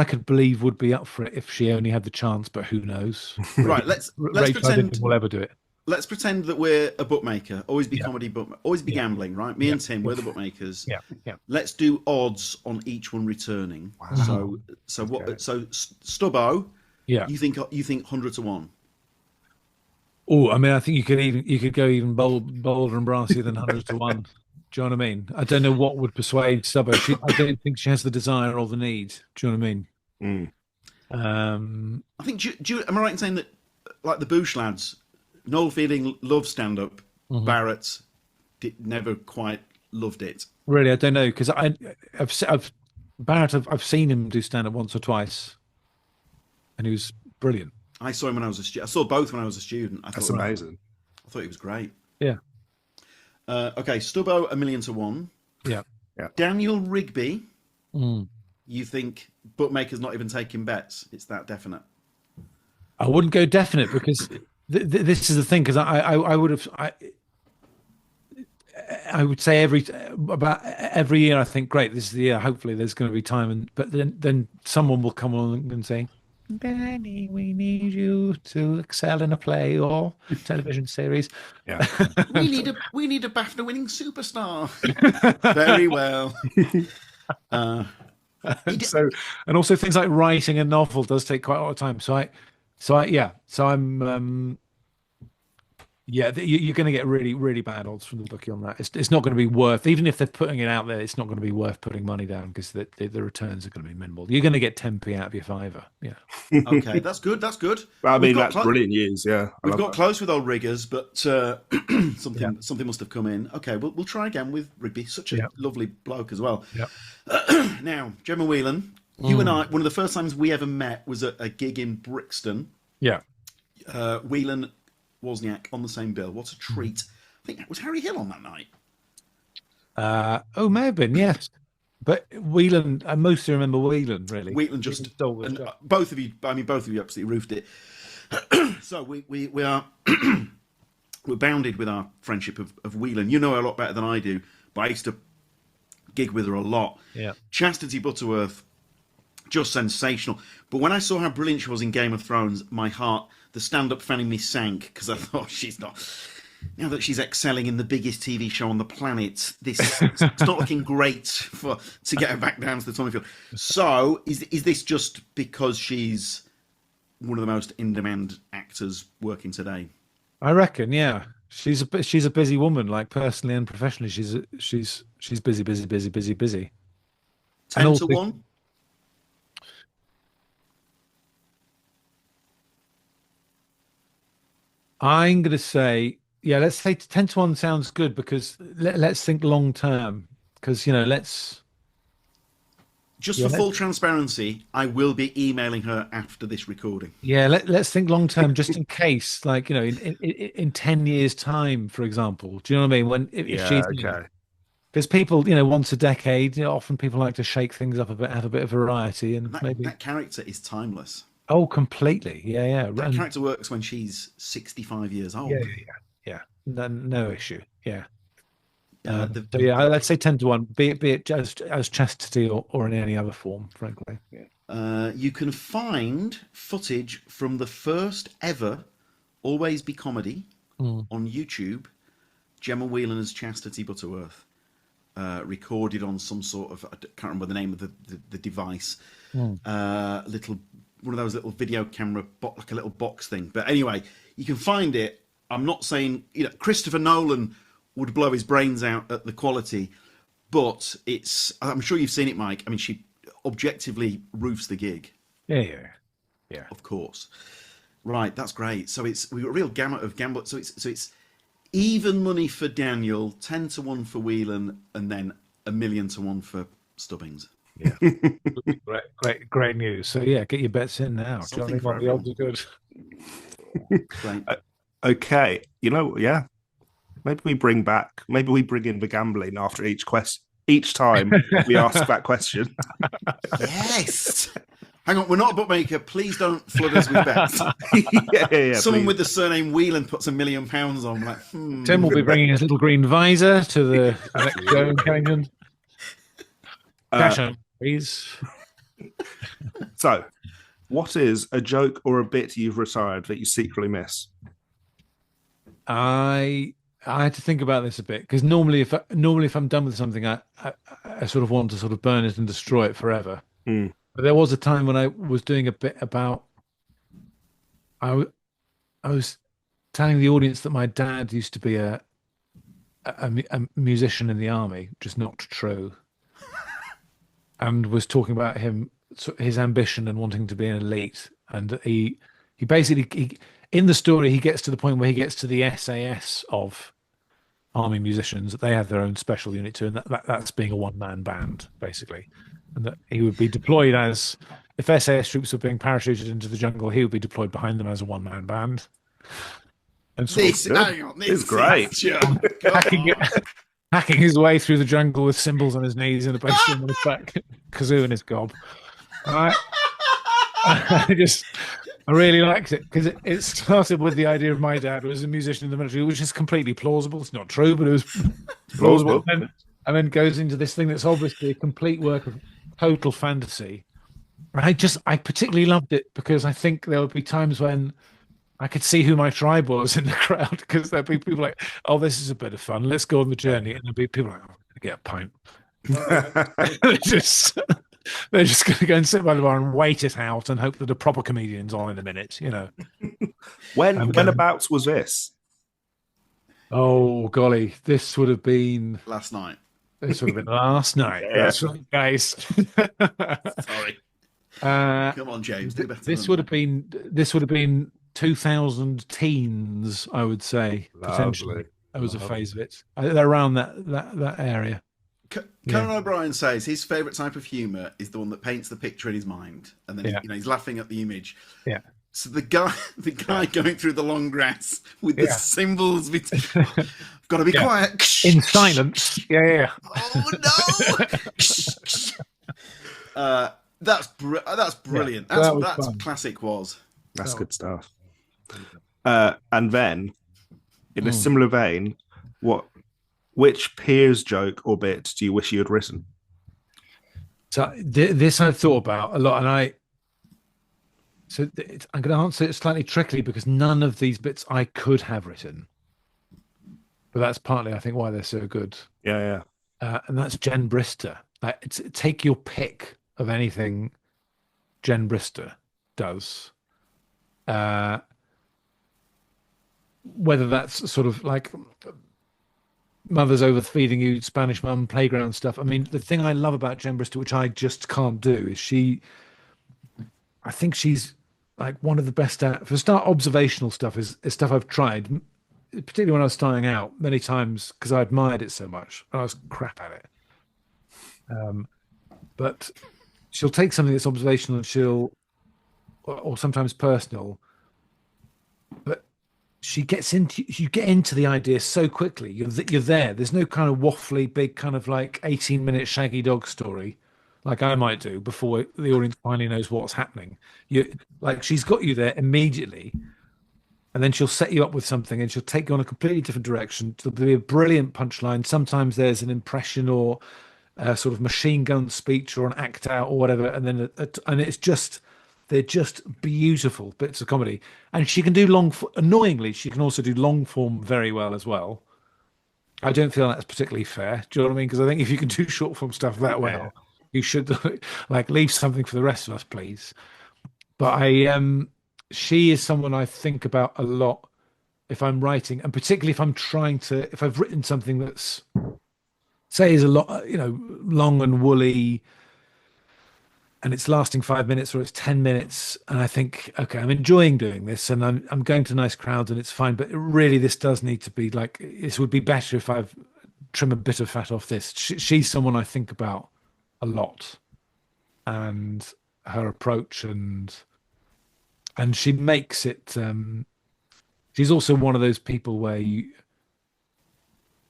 Speaker 3: could believe would be up for it if she only had the chance, but who knows?
Speaker 1: Right, let's
Speaker 3: Rachel,
Speaker 1: pretend
Speaker 3: I don't think we'll ever do it.
Speaker 1: Let's pretend that we're a bookmaker. Always be comedy book, always be gambling, right? Me and Tim, we're the bookmakers.
Speaker 3: Yeah.
Speaker 1: Let's do odds on each one returning.
Speaker 2: Wow.
Speaker 1: So what? So Stubbo,
Speaker 3: Yeah.
Speaker 1: you think 100 to 1?
Speaker 3: Oh, I mean, I think you could go even bolder and brassier than 100 to 1. Do you know what I mean? I don't know what would persuade Stubbo. I don't think she has the desire or the need. Do you know what I mean?
Speaker 1: I think. Am I right in saying that, like the Boosh lads, Noel Fielding loved stand up. Barrett never quite loved it.
Speaker 3: Really, I don't know because I've seen him do stand up once or twice, and he was brilliant.
Speaker 1: I saw him when I was a student. I saw both when I was a student.
Speaker 2: That's amazing.
Speaker 1: I thought he was great.
Speaker 3: Yeah.
Speaker 1: Okay, Stubbo 1,000,000 to 1.
Speaker 3: Yeah.
Speaker 1: Daniel Rigby. You think bookmakers not even taking bets? It's that definite.
Speaker 3: I wouldn't go definite because this is the thing. Because I would say about every year I think great. This is the year. Hopefully there's going to be time, but then someone will come along and say, Danny, we need you to excel in a play or television series.
Speaker 2: Yeah,
Speaker 1: we need a BAFTA-winning superstar. Very well.
Speaker 3: So, and also things like writing a novel does take quite a lot of time. So So I'm yeah, you're going to get really, really bad odds from the bookie on that. It's not going to be worth, even if they're putting it out there, it's not going to be worth putting money down because the returns are going to be minimal. You're going to get 10p out of your fiver. Yeah.
Speaker 1: Okay, that's good. That's good.
Speaker 2: I
Speaker 1: We've
Speaker 2: mean,
Speaker 1: got
Speaker 2: that's brilliant news. Yeah,
Speaker 1: We've got
Speaker 2: that.
Speaker 1: close with old riggers, but
Speaker 3: Yeah.
Speaker 1: something must have come in. Okay, we'll try again with Rigby. Such a
Speaker 3: Yeah.
Speaker 1: lovely bloke as well.
Speaker 3: Yeah.
Speaker 1: Now, Gemma Whelan, you and I, one of the first times we ever met was at a gig in Brixton.
Speaker 3: Yeah.
Speaker 1: Whelan, Wozniak on the same bill. What a treat! I think that was Harry Hill on that night.
Speaker 3: May have been, yes. But Whelan, I mostly remember Whelan, really.
Speaker 1: Whelan just
Speaker 3: stole the
Speaker 1: and
Speaker 3: show.
Speaker 1: both of you. I mean, both of you absolutely roofed it. So we are we're bounded with our friendship of Whelan. You know her a lot better than I do, but I used to gig with her a lot.
Speaker 3: Yeah.
Speaker 1: Chastity Butterworth, just sensational. But when I saw how brilliant she was in Game of Thrones, my heart, the stand-up fan in me sank because I thought she's not. Now that she's excelling in the biggest TV show on the planet, it's not looking great to get her back down to the Tommy Field. So is this just because she's one of the most in-demand actors working today?
Speaker 3: I reckon, yeah. She's a busy woman, like personally and professionally. She's busy.
Speaker 1: 10 to 1?
Speaker 3: I'm going to say, yeah, let's say 10 to 1 sounds good because let's think long term. Because, let's.
Speaker 1: Just for full transparency, I will be emailing her after this recording.
Speaker 3: Yeah, let's think long term just in case, like, in 10 years' time, for example. Do you know what I mean? If she's.
Speaker 2: Okay.
Speaker 3: Because people, once a decade, often people like to shake things up a bit, have a bit of variety, and maybe
Speaker 1: that character is timeless.
Speaker 3: Oh, completely. Yeah.
Speaker 1: That character works when she's 65 years old.
Speaker 3: Yeah. No issue. Yeah.
Speaker 1: So
Speaker 3: let's say 10 to 1, be it as chastity or in any other form, frankly. Yeah.
Speaker 1: You can find footage from the first ever Always Be Comedy on YouTube. Gemma Whelan as Chastity Butterworth, recorded on some sort of, I can't remember the name of the device, one of those little video camera, like a little box thing. But anyway, you can find it. I'm not saying, Christopher Nolan would blow his brains out at the quality, but I'm sure you've seen it, Mike. I mean, she objectively roofs the gig.
Speaker 3: Yeah.
Speaker 1: Of course. Right, that's great. So we've got a real gamut of gamble. So it's even money for Daniel, 10 to 1 for Whelan, and then 1,000,000 to 1 for Stubbings.
Speaker 3: Yeah. Great news. So yeah, get your bets in now.
Speaker 1: Something for
Speaker 3: the odds are good.
Speaker 1: Great.
Speaker 2: Okay. Yeah. Maybe we bring in the gambling after each time we ask that question.
Speaker 1: Yes. Hang on, we're not a bookmaker. Please don't flood us with bets.
Speaker 2: yeah,
Speaker 1: Someone
Speaker 2: please.
Speaker 1: with the surname Whelan puts £1 million on. Like,
Speaker 3: Tim will be bringing his little green visor to the next show in Kennington. Cash on, please.
Speaker 2: So, what is a joke or a bit you've retired that you secretly miss?
Speaker 3: I had to think about this a bit because normally if I'm done with something, I sort of want to sort of burn it and destroy it forever. But there was a time when I was doing a bit about. I was telling the audience that my dad used to be a musician in the army, which is not true, and was talking about his ambition and wanting to be an elite, and he basically in the story he gets to the point where he gets to the SAS of army musicians, that they have their own special unit too, and that's being a one-man band basically, and that he would be deployed as, if SAS troops were being parachuted into the jungle, he would be deployed behind them as a one-man band. And
Speaker 1: this is
Speaker 2: great.
Speaker 3: Hacking his way through the jungle with cymbals on his knees and a bass drum on his back, kazoo in his gob. I really liked it because it started with the idea of my dad was a musician in the military, which is completely plausible. It's not true, but it was plausible. And then goes into this thing that's obviously a complete work of total fantasy. I particularly loved it because I think there would be times when I could see who my tribe was in the crowd, because there'd be people like, "Oh, this is a bit of fun. Let's go on the journey," and there'd be people like, "Oh, get a pint." They're just going to go and sit by the bar and wait it out and hope that a proper comedian's on in a minute, you know.
Speaker 2: Whenabouts was this?
Speaker 3: Oh, golly, this would have been
Speaker 1: Last night.
Speaker 3: last night.
Speaker 2: Yeah.
Speaker 3: That's right, guys.
Speaker 1: Sorry.
Speaker 3: Uh,
Speaker 1: Come on, James. Do better.
Speaker 3: this
Speaker 1: than
Speaker 3: would
Speaker 1: that.
Speaker 3: have been 2000 teens, I would say. Potentially,
Speaker 2: Lovely.
Speaker 3: that was a phase of it. They're around that area.
Speaker 1: Conan O'Brien says his favourite type of humour is the one that paints the picture in his mind, and then he's laughing at the image.
Speaker 3: Yeah.
Speaker 1: So the guy going through the long grass with the symbols, I've got to be quiet
Speaker 3: In silence. Yeah.
Speaker 1: Oh no! That's brilliant.
Speaker 3: Yeah,
Speaker 1: That's
Speaker 3: fun.
Speaker 1: classic Woz.
Speaker 2: That's good stuff. And then, in a similar vein, which Piers joke or bit do you wish you had written?
Speaker 3: So this I've thought about a lot, and I'm going to answer it slightly trickily because none of these bits I could have written, but that's partly I think why they're so good.
Speaker 2: Yeah.
Speaker 3: And that's Jen Brister. Take your pick of anything Jen Brister does. Whether that's sort of like mother's overfeeding you, Spanish mum, playground stuff. I mean, the thing I love about Jen Brister, which I just can't do, is I think she's like one of the best at, for start, observational stuff is stuff I've tried, particularly when I was starting out many times because I admired it so much and I was crap at it. But she'll take something that's observational and or sometimes personal, but you get into the idea so quickly. You're there. There's no kind of waffly, big kind of like 18-minute shaggy dog story like I might do before the audience finally knows what's happening. She's got you there immediately, and then she'll set you up with something and she'll take you on a completely different direction. There'll be a brilliant punchline. Sometimes there's an impression or a sort of machine gun speech or an act out or whatever, and then they're just beautiful bits of comedy. And she can do annoyingly, she can also do long form very well as well. I don't feel that's particularly fair. Do you know what I mean? Because I think if you can do short form stuff that well, you should like leave something for the rest of us, please. But she is someone I think about a lot if I'm writing, and particularly if I've written something that's, say, is a lot, long and woolly, and it's lasting 5 minutes or it's 10 minutes, and I think, okay, I'm enjoying doing this, and I'm going to nice crowds, and it's fine. But really, this does need to be like, this would be better if I've trimmed a bit of fat off this. She's someone I think about a lot, and her approach, and she makes it. She's also one of those people where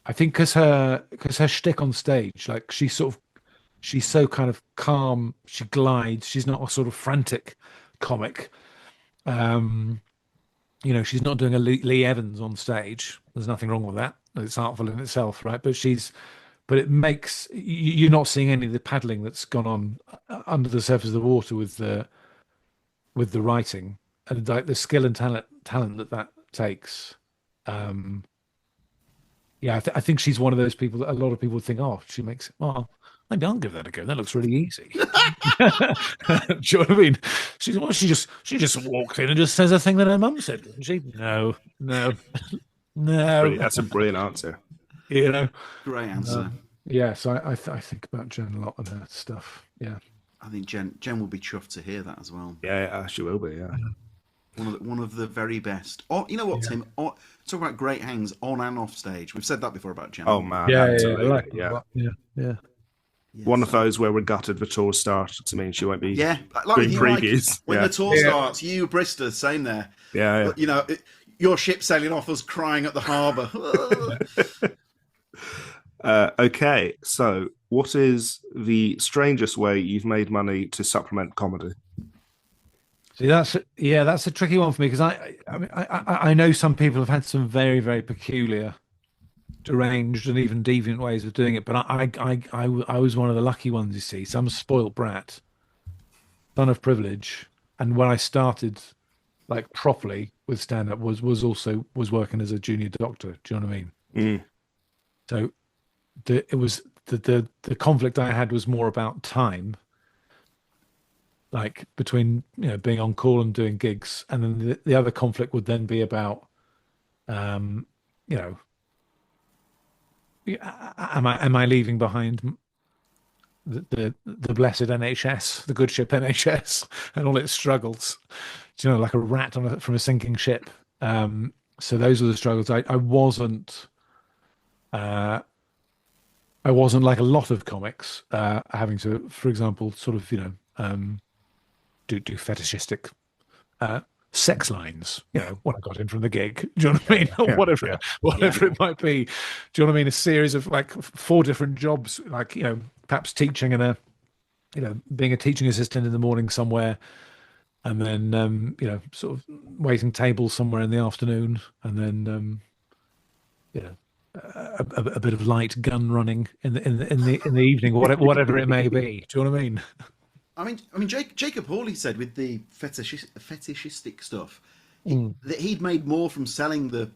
Speaker 3: I think because her shtick on stage, like she's so kind of calm. She glides. She's not a sort of frantic comic. She's not doing a Lee Evans on stage. There's nothing wrong with that. It's artful in itself, right? But it makes you're not seeing any of the paddling that's gone on under the surface of the water with the writing and like the skill and talent that takes. I think she's one of those people that a lot of people think, oh, she makes it. Oh, maybe I'll give that a go. That looks really easy. Do you know what I mean? She just walked in and just says a thing that her mum said. Didn't she? No.
Speaker 2: That's a brilliant answer.
Speaker 1: Great answer.
Speaker 3: So I think about Jen a lot and her stuff. Yeah.
Speaker 1: I think Jen will be chuffed to hear that as well.
Speaker 2: Yeah, she will be. Yeah.
Speaker 1: One of the very best. Oh, you know what, Tim? Talk about great hangs on and off stage. We've said that before about Jen.
Speaker 2: Oh man,
Speaker 3: yeah.
Speaker 1: Yes.
Speaker 2: One of those where we're gutted the tour started to mean she won't be
Speaker 1: like
Speaker 2: doing previews.
Speaker 1: When the tour starts, you Brister, same there.
Speaker 2: Yeah.
Speaker 1: But, your ship sailing off us crying at the harbour.
Speaker 2: Okay, so what is the strangest way you've made money to supplement comedy?
Speaker 3: See, that's a tricky one for me because I know some people have had some very, very peculiar, deranged and even deviant ways of doing it, but I was one of the lucky ones. You see, some spoilt brat, son of privilege, and when I started like properly with stand up was working as a junior doctor. Do you know what I mean? So the conflict I had was more about time, like between being on call and doing gigs, and then the other conflict would then be about you know am I leaving behind the blessed NHS, the good ship NHS, and all its struggles, like a rat from a sinking ship. So those are the struggles. Uh, I wasn't like a lot of comics, having to, for example, sort of do fetishistic uh, sex lines, when I got in from the gig. Do you know what I mean? Or
Speaker 2: Yeah,
Speaker 3: whatever,
Speaker 2: yeah.
Speaker 3: whatever it might be. Do you know what I mean? A series of like four different jobs, like, perhaps teaching and being a teaching assistant in the morning somewhere, and then, sort of waiting tables somewhere in the afternoon, and then, you know, a bit of light gun running in the evening, whatever it may be. Do you know what I mean?
Speaker 1: I mean, Jacob Hawley said with the fetishistic stuff,
Speaker 3: Mm.
Speaker 1: that he'd made more from selling the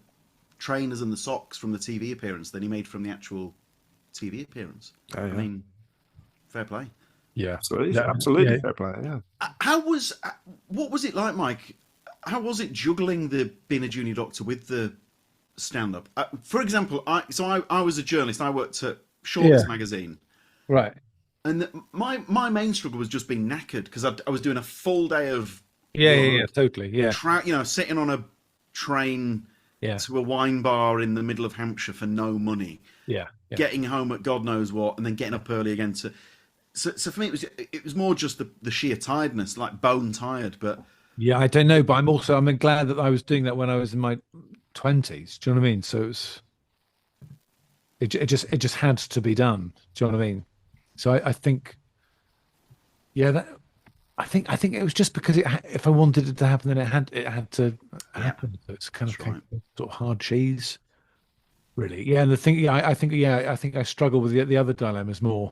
Speaker 1: trainers and the socks from the TV appearance than he made from the actual TV appearance.
Speaker 2: Oh, yeah.
Speaker 1: I mean, fair play.
Speaker 3: Yeah,
Speaker 2: Absolutely,
Speaker 3: yeah,
Speaker 2: absolutely
Speaker 3: yeah.
Speaker 2: fair play. Yeah.
Speaker 1: What was it like, Mike? How was it juggling the being a junior doctor with the stand up? For example, I was a journalist. I worked at Shorts
Speaker 3: Yeah.
Speaker 1: magazine,
Speaker 3: Right.
Speaker 1: and my main struggle was just being knackered because I was doing a full day of
Speaker 3: Yeah,
Speaker 1: work,
Speaker 3: totally. Yeah,
Speaker 1: sitting on a train
Speaker 3: yeah,
Speaker 1: to a wine bar in the middle of Hampshire for no money,
Speaker 3: yeah, yeah.
Speaker 1: getting home at God knows what, and then getting up early again to. So for me, it was more just the sheer tiredness, like bone tired. But
Speaker 3: Yeah, I don't know, but I'm glad that I was doing that when I was in my 20s. Do you know what I mean? So it just had to be done. Do you know what I mean? So I think, yeah, I think it was just because if I wanted it to happen, then it had to
Speaker 1: yeah,
Speaker 3: happen. So it's kind of
Speaker 1: that's right.
Speaker 3: sort of hard cheese, really. Yeah, and the thing, yeah, I think I struggle with the other dilemmas more.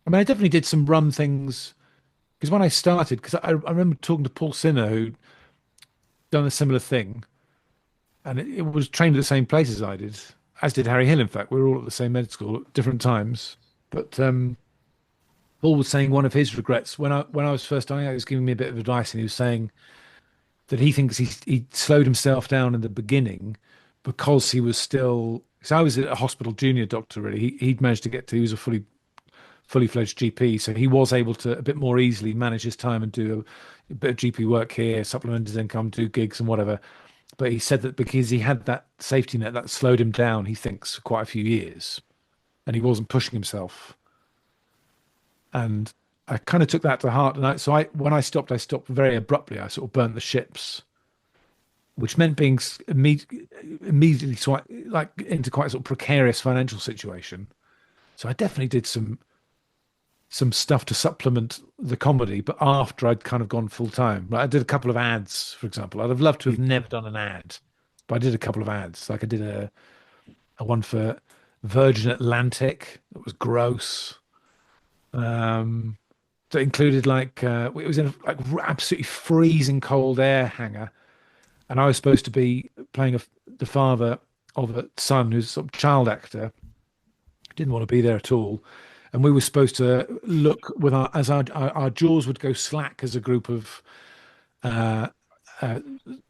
Speaker 3: I mean, I definitely did some rum things because when I started, because I remember talking to Paul Sinner who'd done a similar thing, and it was trained at the same place as I did, as did Harry Hill. In fact, we were all at the same med school at different times. But Paul was saying one of his regrets when I was first starting out, he was giving me a bit of advice, and he was saying that he thinks he slowed himself down in the beginning because he was still. Because I was a hospital junior doctor, really. He'd managed to get to. He was a fully fledged GP, so he was able to a bit more easily manage his time and do a bit of GP work here, supplement his income, do gigs and whatever. But he said that because he had that safety net, that slowed him down, he thinks, for quite a few years, and he wasn't pushing himself. And I kind of took that to heart. And when I stopped very abruptly. I sort of burnt the ships, which meant being immediately like into quite a sort of precarious financial situation. So I definitely did some stuff to supplement the comedy, but after I'd kind of gone full time. Right? I did a couple of ads, for example. I'd have loved to have never done an ad, but I did a couple of ads. Like I did a one for Virgin Atlantic that was gross. That included like it was in a like absolutely freezing cold air hangar, and I was supposed to be playing the father of a son who's a sort of child actor. Didn't want to be there at all, and we were supposed to look with our jaws would go slack as a group of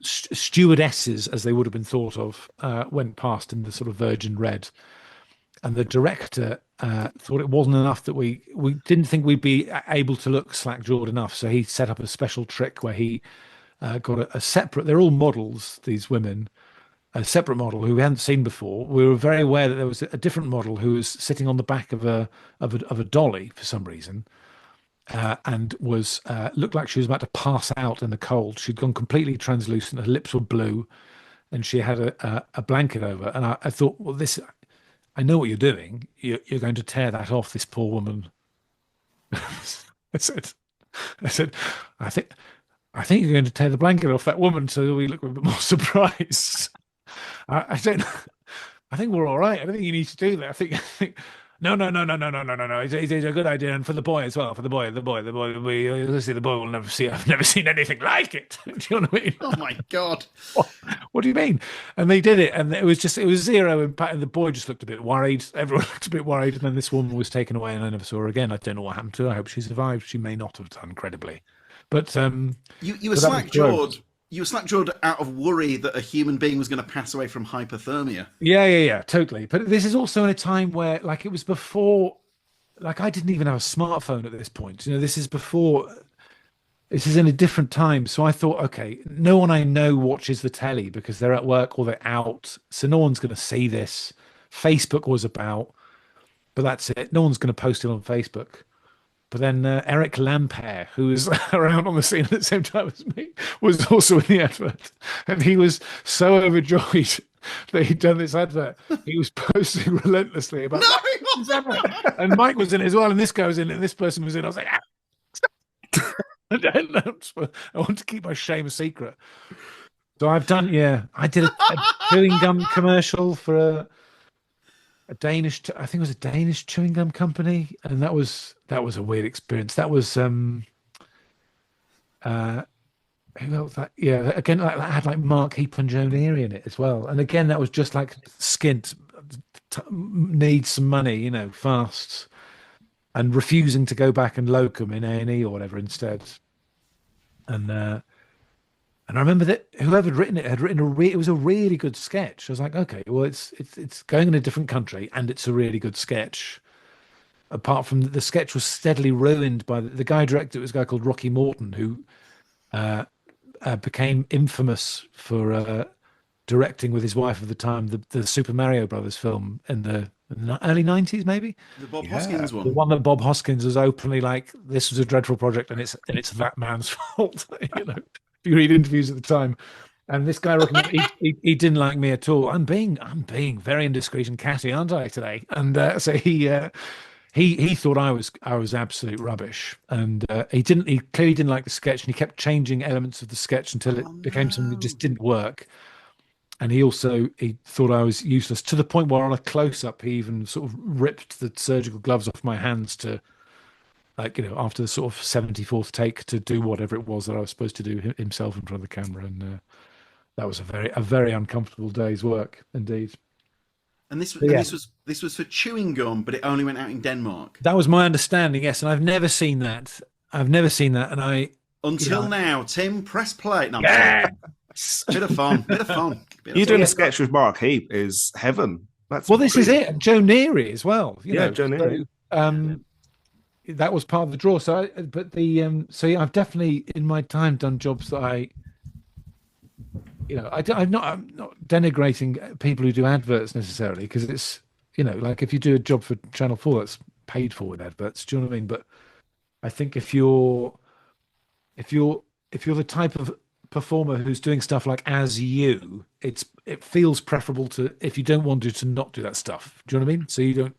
Speaker 3: stewardesses, as they would have been thought of, went past in the sort of Virgin Red, and the director thought it wasn't enough that we didn't think we'd be able to look slack jawed enough, so he set up a special trick where he got a separate. They're all models, these women, a separate model who we hadn't seen before. We were very aware that there was a different model who was sitting on the back of a dolly for some reason, and was looked like she was about to pass out in the cold. She'd gone completely translucent. Her lips were blue, and she had a blanket over. And I thought, well, this. I know what you're doing. You're going to tear that off this poor woman. I said, I said, I think, I think you're going to tear the blanket off that woman so we look a bit more surprised. I said, I think we're all right. I don't think you need to do that. I think No, no, no, no, no, no, no, no, no. It's a good idea, and for the boy as well. For the boy. The boy will never see. I've never seen anything like it. Do you know what I mean?
Speaker 1: Oh my God.
Speaker 3: What do you mean? And they did it, and it was zero impact. And the boy just looked a bit worried. Everyone looked a bit worried, and then this woman was taken away, and I never saw her again. I don't know what happened to her. I hope she survived. She may not have done, credibly, but
Speaker 1: You were
Speaker 3: but that was
Speaker 1: slack-jawed.
Speaker 3: gross.
Speaker 1: You were slack-jawed out of worry that a human being was going to pass away from hypothermia.
Speaker 3: Yeah, totally. But this is also in a time where, like, it was before, like, I didn't even have a smartphone at this point. You know, this is before. This is in a different time. So I thought, okay, no one I know watches the telly because they're at work or they're out. So no one's going to see this. Facebook was about, but that's it. No one's going to post it on Facebook. But then Eric Lampaert, who was around on the scene at the same time as me, was also in the advert. And he was so overjoyed that he'd done this advert. He was posting relentlessly about
Speaker 1: No,
Speaker 3: this advert. And Mike was in it as well. And this guy was in it. And this person was in it. I was like, I don't know. I want to keep my shame a secret. So I've done, yeah. I did a chewing gum commercial for a Danish, I think it was a Danish chewing gum company, and that was a weird experience. That was who else? That, yeah, again, like that had like Mark Heap and Joan Neary in it as well. And again, that was just like skint needs some money, you know, fast, and refusing to go back and locum in A&E or whatever instead. And I remember that whoever had written it had written it was a really good sketch. I was like, okay, well, it's going in a different country, and it's a really good sketch. Apart from the sketch was steadily ruined by the guy who directed it was a guy called Rocky Morton, who became infamous for directing with his wife at the time the Super Mario Brothers film in the early 90s, maybe.
Speaker 1: the Bob Hoskins
Speaker 3: The
Speaker 1: one.
Speaker 3: one that Bob Hoskins was openly like, this was a dreadful project, and it's that man's fault. You know, if you read interviews at the time. And this guy, he didn't like me at all. I'm being very indiscreet and catty, aren't I, today? And so he thought I was absolute rubbish, and he clearly didn't like the sketch, and he kept changing elements of the sketch until it became something that just didn't work. And he thought I was useless, to the point where on a close-up he even sort of ripped the surgical gloves off my hands to, like, you know, after the sort of 74th take, to do whatever it was that I was supposed to do himself in front of the camera. And that was a very uncomfortable day's work indeed.
Speaker 1: And
Speaker 3: Yeah.
Speaker 1: this was for chewing gum, but it only went out in Denmark.
Speaker 3: That was my understanding, yes, and I've never seen that. And
Speaker 1: Until now, Tim, press play. No, I'm
Speaker 3: yeah.
Speaker 1: joking. Bit of fun.
Speaker 2: You doing a sketch with Mark Heap is heaven. That's
Speaker 3: Well, this is
Speaker 2: brilliant.
Speaker 3: it. And Joe Neary as well.
Speaker 2: Yeah, Joe Neary.
Speaker 3: That was part of the draw. So, yeah, I've definitely in my time done jobs that I'm not denigrating people who do adverts necessarily, because it's, you know, like if you do a job for Channel 4 that's paid for with adverts, do you know what I mean? But I think if you're the type of performer who's doing stuff like as you, it feels preferable to, if you don't want to not do that stuff. Do you know what I mean? So you don't,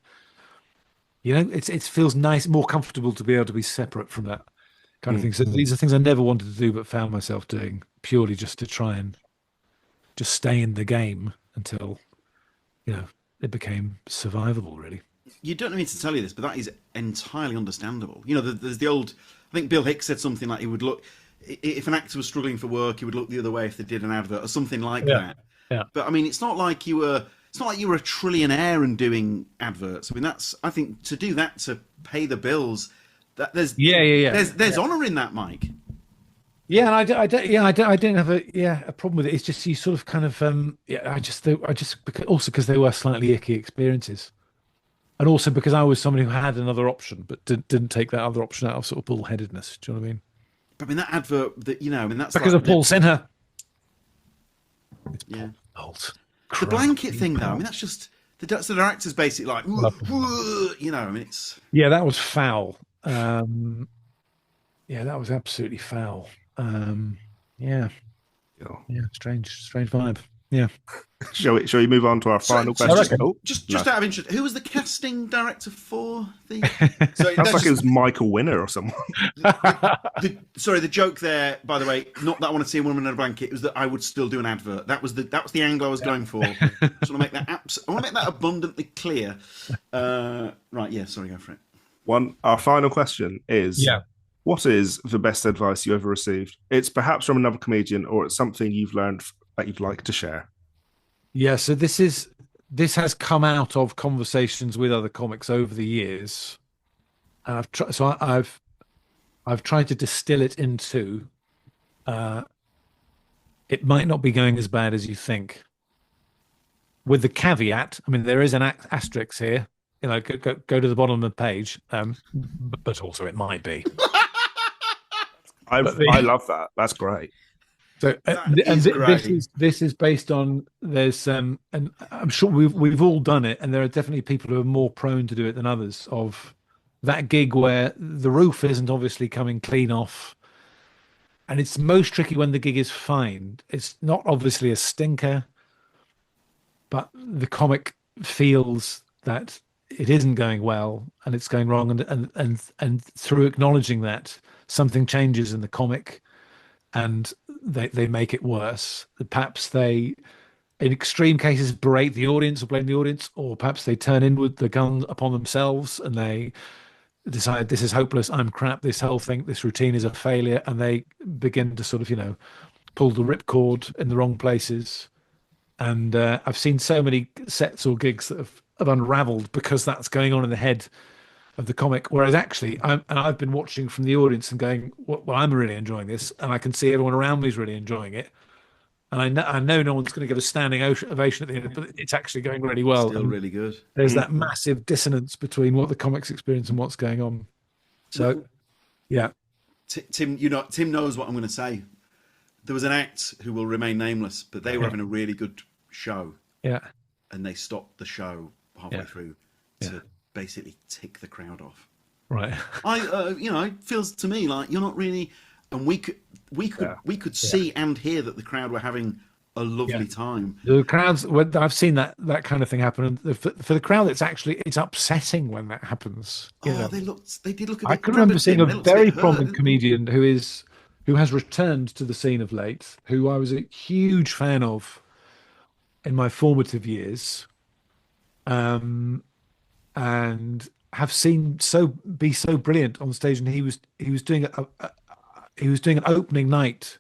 Speaker 3: you know, it feels nice, more comfortable to be able to be separate from that kind of thing. So these are things I never wanted to do, but found myself doing purely just to try and just stay in the game until, you know, it became survivable, really.
Speaker 1: You don't need me to tell you this, but that is entirely understandable. You know, there's the old. I think Bill Hicks said something like he would look, if an actor was struggling for work, he would look the other way if they did an advert or something like that.
Speaker 3: Yeah.
Speaker 1: But I mean, it's not like you were a trillionaire and doing adverts. I mean, I think to do that, to pay the bills, that there's honor in that, Mike.
Speaker 3: Yeah, and I didn't have a problem with it. It's just you sort of kind of also because they were slightly icky experiences, and also because I was somebody who had another option but didn't take that other option out of sort of bullheadedness. Do you know what I mean?
Speaker 1: But I mean, that advert, that, you know, I mean, that's
Speaker 3: Because
Speaker 1: like
Speaker 3: of Paul Sinha.
Speaker 1: Yeah.
Speaker 3: Bolt.
Speaker 1: The blanket thing, though, I mean, that's just the director's basically like, you know, I mean, it's.
Speaker 3: Yeah, that was foul. Yeah, that was absolutely foul. Yeah, strange vibe. Yeah.
Speaker 2: Shall we move on to our final
Speaker 1: so
Speaker 2: question?
Speaker 1: just
Speaker 2: No.
Speaker 1: out of interest, who was the casting director for the? So
Speaker 2: Sounds like it was Michael Winner or someone.
Speaker 1: Sorry, the joke there, by the way, not that I want to see a woman in a blanket. It was that I would still do an advert. That was the angle I was going for. Just want to make that I want to make that abundantly clear. Right, yeah. Sorry, go for it.
Speaker 2: Our final question is:
Speaker 3: Yeah.
Speaker 2: What is the best advice you ever received? It's perhaps from another comedian, or it's something you've learned that you'd like to share.
Speaker 3: Yeah, so this has come out of conversations with other comics over the years, and I've tried to distill it into it might not be going as bad as you think. With the caveat, I mean, there is an asterisk here. You know, go to the bottom of the page, but also it might be.
Speaker 2: I love that. That's great.
Speaker 3: So this is based on there's and I'm sure we've all done it, and there are definitely people who are more prone to do it than others. Of that gig where the roof isn't obviously coming clean off, and it's most tricky when the gig is fine. It's not obviously a stinker, but the comic feels that it isn't going well and it's going wrong, and through acknowledging that, something changes in the comic and they make it worse. Perhaps they, in extreme cases, berate the audience or blame the audience, or perhaps they turn inward the gun upon themselves and they decide this is hopeless, I'm crap, this whole thing, this routine is a failure, and they begin to sort of, pull the ripcord in the wrong places. And I've seen so many sets or gigs that have unraveled because that's going on in the head of the comic. Whereas actually, I've been watching from the audience and going, well, I'm really enjoying this, and I can see everyone around me is really enjoying it. And I know no one's going to give a standing ovation at the end, but it's actually going really well.
Speaker 1: Still really good.
Speaker 3: There's that massive dissonance between what the comics experience and what's going on. So, yeah.
Speaker 1: Tim, Tim knows what I'm going to say. There was an act who will remain nameless, but they were having a really good show.
Speaker 3: Yeah.
Speaker 1: And they stopped the show halfway through to basically tick the crowd off.
Speaker 3: Right.
Speaker 1: It feels to me like you're not really, and we could see and hear that the crowd were having a lovely time.
Speaker 3: The crowds, I've seen that kind of thing happen. And for the crowd, it's upsetting when that happens.
Speaker 1: They did look a bit.
Speaker 3: I can remember seeing a very prominent comedian who has returned to the scene of late, who I was a huge fan of in my formative years, and have seen be so brilliant on stage. And he was doing an opening night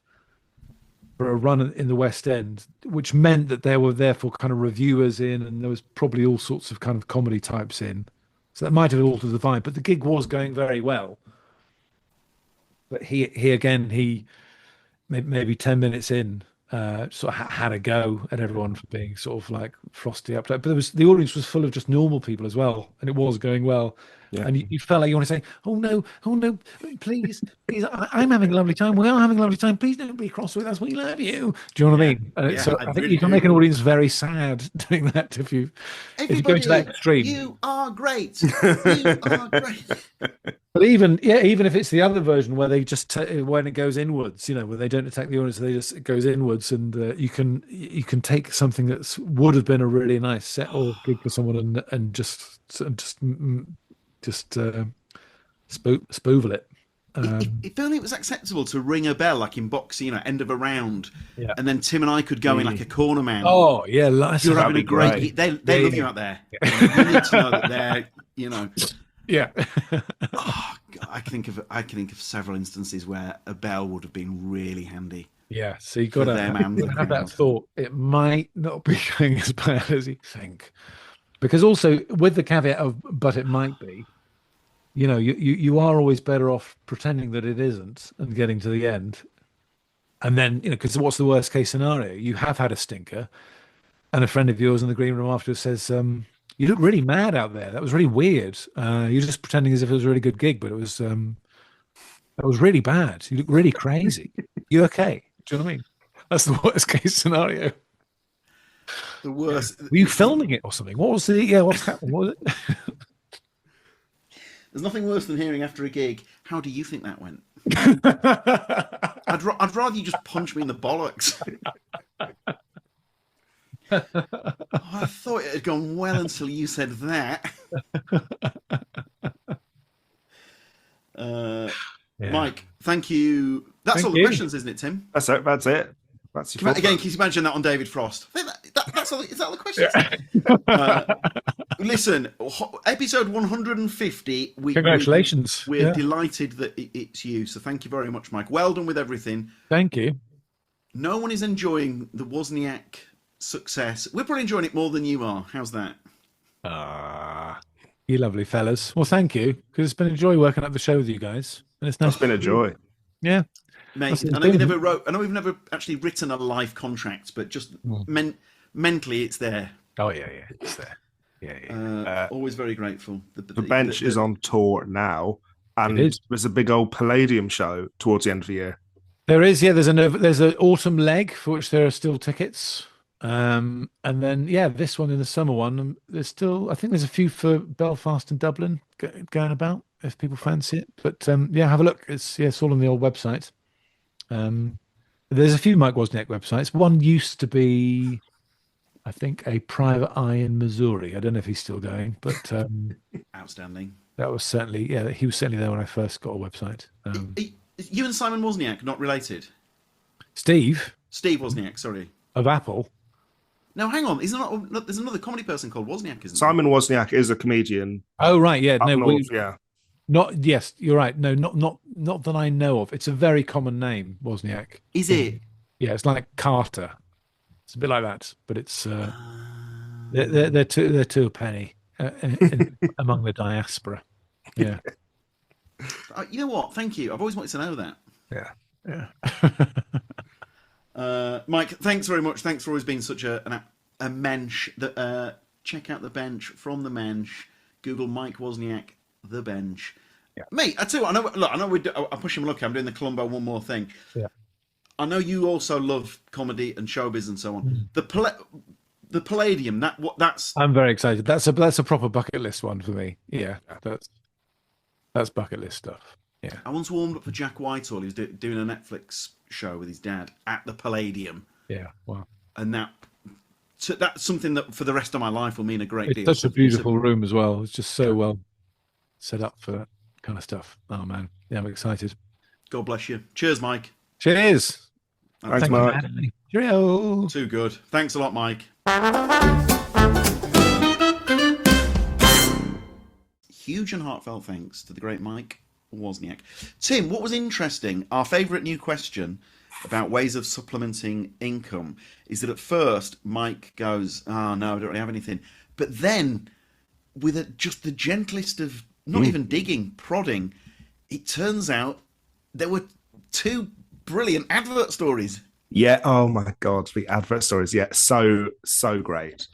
Speaker 3: for a run in the West End, which meant that there were therefore kind of reviewers in, and there was probably all sorts of kind of comedy types in. So that might have altered the vibe, but the gig was going very well. But he maybe 10 minutes in, sort of had a go at everyone for being sort of like frosty up. But the audience was full of just normal people as well, and it was going well. Yeah. And you felt like you want to say, oh no, please, I'm having a lovely time. We are having a lovely time. Please don't be cross with us. We love you. Do you know what I mean? So I think really you can make an audience very sad doing that if you go to that extreme.
Speaker 1: You are great. You are great.
Speaker 3: But even if it's the other version where they just when it goes inwards, where they don't attack the audience, it goes inwards, and you can take something that would have been a really nice set or gig for someone and just spoofle it.
Speaker 1: If only it was acceptable to ring a bell like in boxing, end of a round, and then Tim and I could go in like a corner man.
Speaker 3: Oh yeah,
Speaker 1: you're having a great. They love you out there. You need to know that they're.
Speaker 3: Yeah.
Speaker 1: Oh, God, I can think of several instances where a bell would have been really handy.
Speaker 3: Yeah, so you got to have that thought. It might not be going as bad as you think, because also with the caveat of, but it might be. You are always better off pretending that it isn't and getting to the end, and then because what's the worst case scenario? You have had a stinker, and a friend of yours in the green room afterwards says, "You look really mad out there. That was really weird. You're just pretending as if it was a really good gig, but it was really bad. You look really crazy. You okay? Do you know what I mean? That's the worst case scenario."
Speaker 1: The worst.
Speaker 3: Were you filming it or something? What was what's happening? What was it?
Speaker 1: There's nothing worse than hearing after a gig, how do you think that went? I'd rather you just punch me in the bollocks. I thought it had gone well until you said that.
Speaker 3: Yeah.
Speaker 1: Mike, thank you. That's
Speaker 3: Thank
Speaker 1: all the
Speaker 3: you.
Speaker 1: questions, isn't it, Tim?
Speaker 2: That's it. That's it. That's your
Speaker 1: Again, can you imagine that on David Frost? I think that's all. Is that all the questions? Listen, episode 150.
Speaker 3: Congratulations.
Speaker 1: We're delighted that it's you. So thank you very much, Mike. Well done with everything.
Speaker 3: Thank you.
Speaker 1: No one is enjoying the Wozniak success. We're probably enjoying it more than you are. How's that?
Speaker 3: You lovely fellas. Well, thank you, because it's been a joy working up the show with you guys. And it's nice.
Speaker 2: It's been a joy.
Speaker 3: Yeah.
Speaker 1: Mate, I know we've never actually written a life contract, but just mentally it's there.
Speaker 3: Oh, yeah, it's there. Yeah.
Speaker 1: Always very grateful.
Speaker 2: The bench is on tour now, and there's a big old Palladium show towards the end of the year.
Speaker 3: There is, yeah. There's an autumn leg for which there are still tickets, and then this one in the summer one. There's still, I think there's a few for Belfast and Dublin going about if people fancy it. But have a look. It's all on the old website. There's a few Mike Wozniak websites. One used to be, I think, a private eye in Missouri. I don't know if he's still going, but
Speaker 1: outstanding.
Speaker 3: That was certainly, he was certainly there when I first got a website.
Speaker 1: You and Simon Wozniak not related?
Speaker 3: Steve
Speaker 1: Wozniak, sorry,
Speaker 3: of Apple.
Speaker 1: No, hang on. There's another comedy person called Wozniak, isn't there?
Speaker 2: Simon Wozniak is a comedian.
Speaker 3: Oh right, yeah. No,
Speaker 2: north, yeah.
Speaker 3: Not yes, you're right. No, not that I know of. It's a very common name, Wozniak.
Speaker 1: Is it?
Speaker 3: Yeah, it's like Carter. It's a bit like that, but it's they're two a penny among the diaspora. Yeah.
Speaker 1: You know what? Thank you. I've always wanted to know that.
Speaker 3: Yeah.
Speaker 1: Mike, thanks very much. Thanks for always being such a mensch. Check out the bench from the mensch. Google Mike Wozniak, the bench.
Speaker 3: Yeah.
Speaker 1: Mate, I tell you what, I know I'm pushing my luck. I'm doing the Columbo one more thing.
Speaker 3: Yeah.
Speaker 1: I know you also love comedy and showbiz and so on. The Palladium. That's.
Speaker 3: I'm very excited. That's a proper bucket list one for me. Yeah. That's bucket list stuff. Yeah.
Speaker 1: I once warmed up for Jack Whitehall. He was doing a Netflix show with his dad at the Palladium.
Speaker 3: Yeah. Wow.
Speaker 1: And that's something that for the rest of my life will mean a great deal.
Speaker 3: It's such a beautiful room as well. It's just so well set up for that kind of stuff. Oh man, yeah, I'm excited.
Speaker 1: God bless you. Cheers, Mike.
Speaker 3: Cheers.
Speaker 2: Thanks, Mike.
Speaker 3: Cheerio.
Speaker 1: Too good. Thanks a lot, Mike. Huge and heartfelt thanks to the great Mike Wozniak. Tim, what was interesting, our favourite new question about ways of supplementing income is that at first Mike goes, no, I don't really have anything. But then, with just the gentlest of, not even digging, prodding, it turns out there were two brilliant advert stories.
Speaker 2: Yeah, oh my God, the advert stories. Yeah, so great.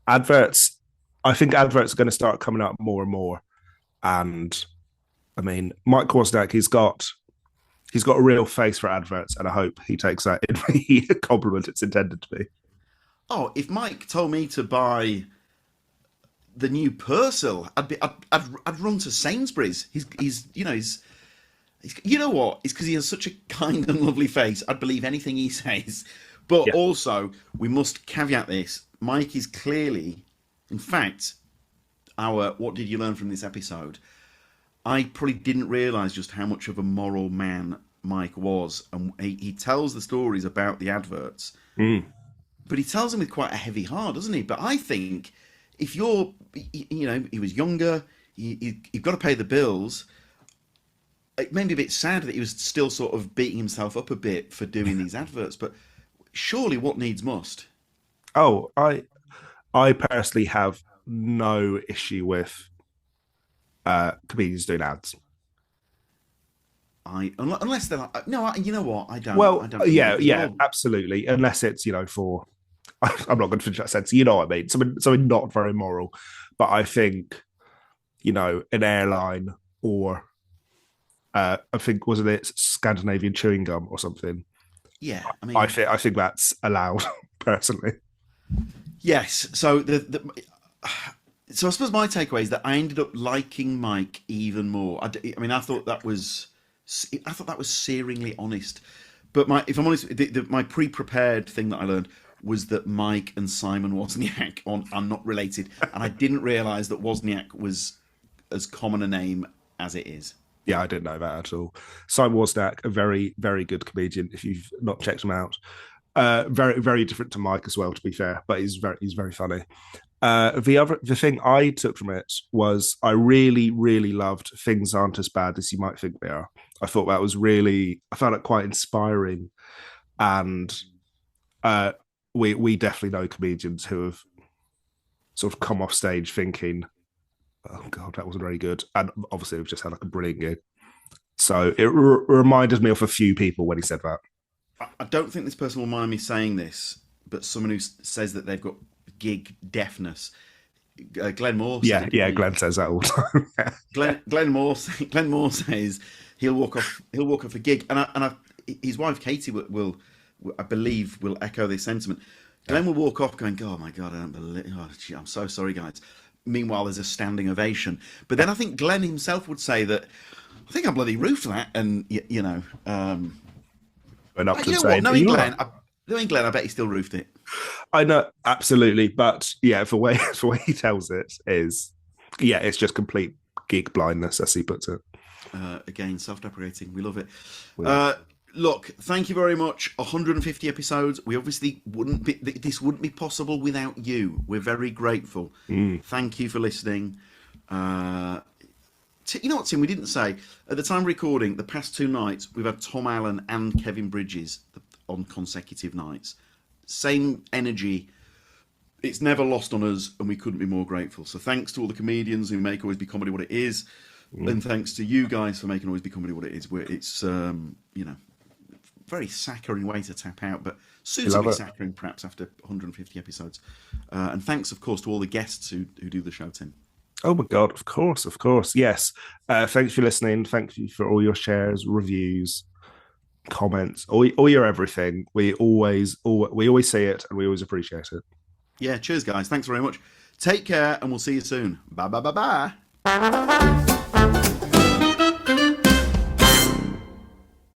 Speaker 2: Adverts, I think adverts are going to start coming up more and more. And I mean, Mike Wozniak, he's got a real face for adverts, and I hope he takes that in the compliment it's intended to be.
Speaker 1: Oh, if Mike told me to buy the new Persil, I'd run to Sainsbury's. He's you know what? It's because he has such a kind and lovely face. I'd believe anything he says. But also, we must caveat this. Mike is clearly, in fact, what did you learn from this episode? I probably didn't realise just how much of a moral man Mike was. And he tells the stories about the adverts. But he tells them with quite a heavy heart, doesn't he? But I think if you're, he was younger, you've got to pay the bills. It made me a bit sad that he was still sort of beating himself up a bit for doing these adverts. But surely what needs must.
Speaker 2: Oh, I personally have no issue with comedians doing ads.
Speaker 1: Unless they're like, no, you know what? I don't.
Speaker 2: Well,
Speaker 1: I don't
Speaker 2: yeah, absolutely. Unless it's for, I'm not going to finish that sentence. You know what I mean? Something not very moral. But I think, an airline or I think wasn't it Scandinavian chewing gum or something?
Speaker 1: Yeah, I mean,
Speaker 2: I think that's allowed personally.
Speaker 1: Yes. So so I suppose my takeaway is that I ended up liking Mike even more. I mean, I thought that was searingly honest. But if I'm honest, my pre-prepared thing that I learned was that Mike and Simon Wozniak are not related, and I didn't realise that Wozniak was as common a name as it is.
Speaker 2: Yeah, I didn't know that at all. Simon Wozniak, a very, very good comedian. If you've not checked him out, very, very different to Mike as well. To be fair, but he's very funny. The thing I took from it was I really, really loved "Things Aren't as Bad as You Might Think They Are." I thought that was really, I found it quite inspiring, and we definitely know comedians who have sort of come off stage thinking, "Oh God, that wasn't very good," and obviously we've just had like a brilliant gig. So it reminded me of a few people when he said that.
Speaker 1: I don't think this person will mind me saying this, but someone who says that they've got gig deafness. Glenn Moore.
Speaker 2: Yeah, Glenn says that all the time.
Speaker 1: Glenn Moore says he'll walk off a gig, and his wife Katie will I believe will echo this sentiment. Glenn will walk off going, "Oh my God, I don't believe. Oh, gee, I'm so sorry, guys." Meanwhile, there's a standing ovation. But then I think Glenn himself would say that I think I bloody roofed that, and you know.
Speaker 2: Went up to
Speaker 1: you know
Speaker 2: say,
Speaker 1: what? Knowing Glenn, I bet he still roofed it.
Speaker 2: I know, absolutely, but yeah, the way he tells it is, yeah, it's just complete gig blindness, as he puts it.
Speaker 1: Again, self-deprecating. We love it. Look, thank you very much. 150 episodes. We obviously this wouldn't be possible without you. We're very grateful. Thank you for listening. You know what, Tim? We didn't say at the time of recording. The past 2 nights, we've had Tom Allen and Kevin Bridges on consecutive nights. Same energy. It's never lost on us, and we couldn't be more grateful. So thanks to all the comedians who make Always Be Comedy what it is, and thanks to you guys for making Always Be Comedy what it is. Where it's very saccharine way to tap out, but suitably saccharine perhaps after 150 episodes. And thanks, of course, to all the guests who do the show, Tim.
Speaker 2: Oh my God, of course. Yes. Thanks for listening. Thank you for all your shares, reviews, comments, all your everything. We always see it, and we always appreciate it.
Speaker 1: Yeah, cheers, guys. Thanks very much. Take care, and we'll see you soon. Bye.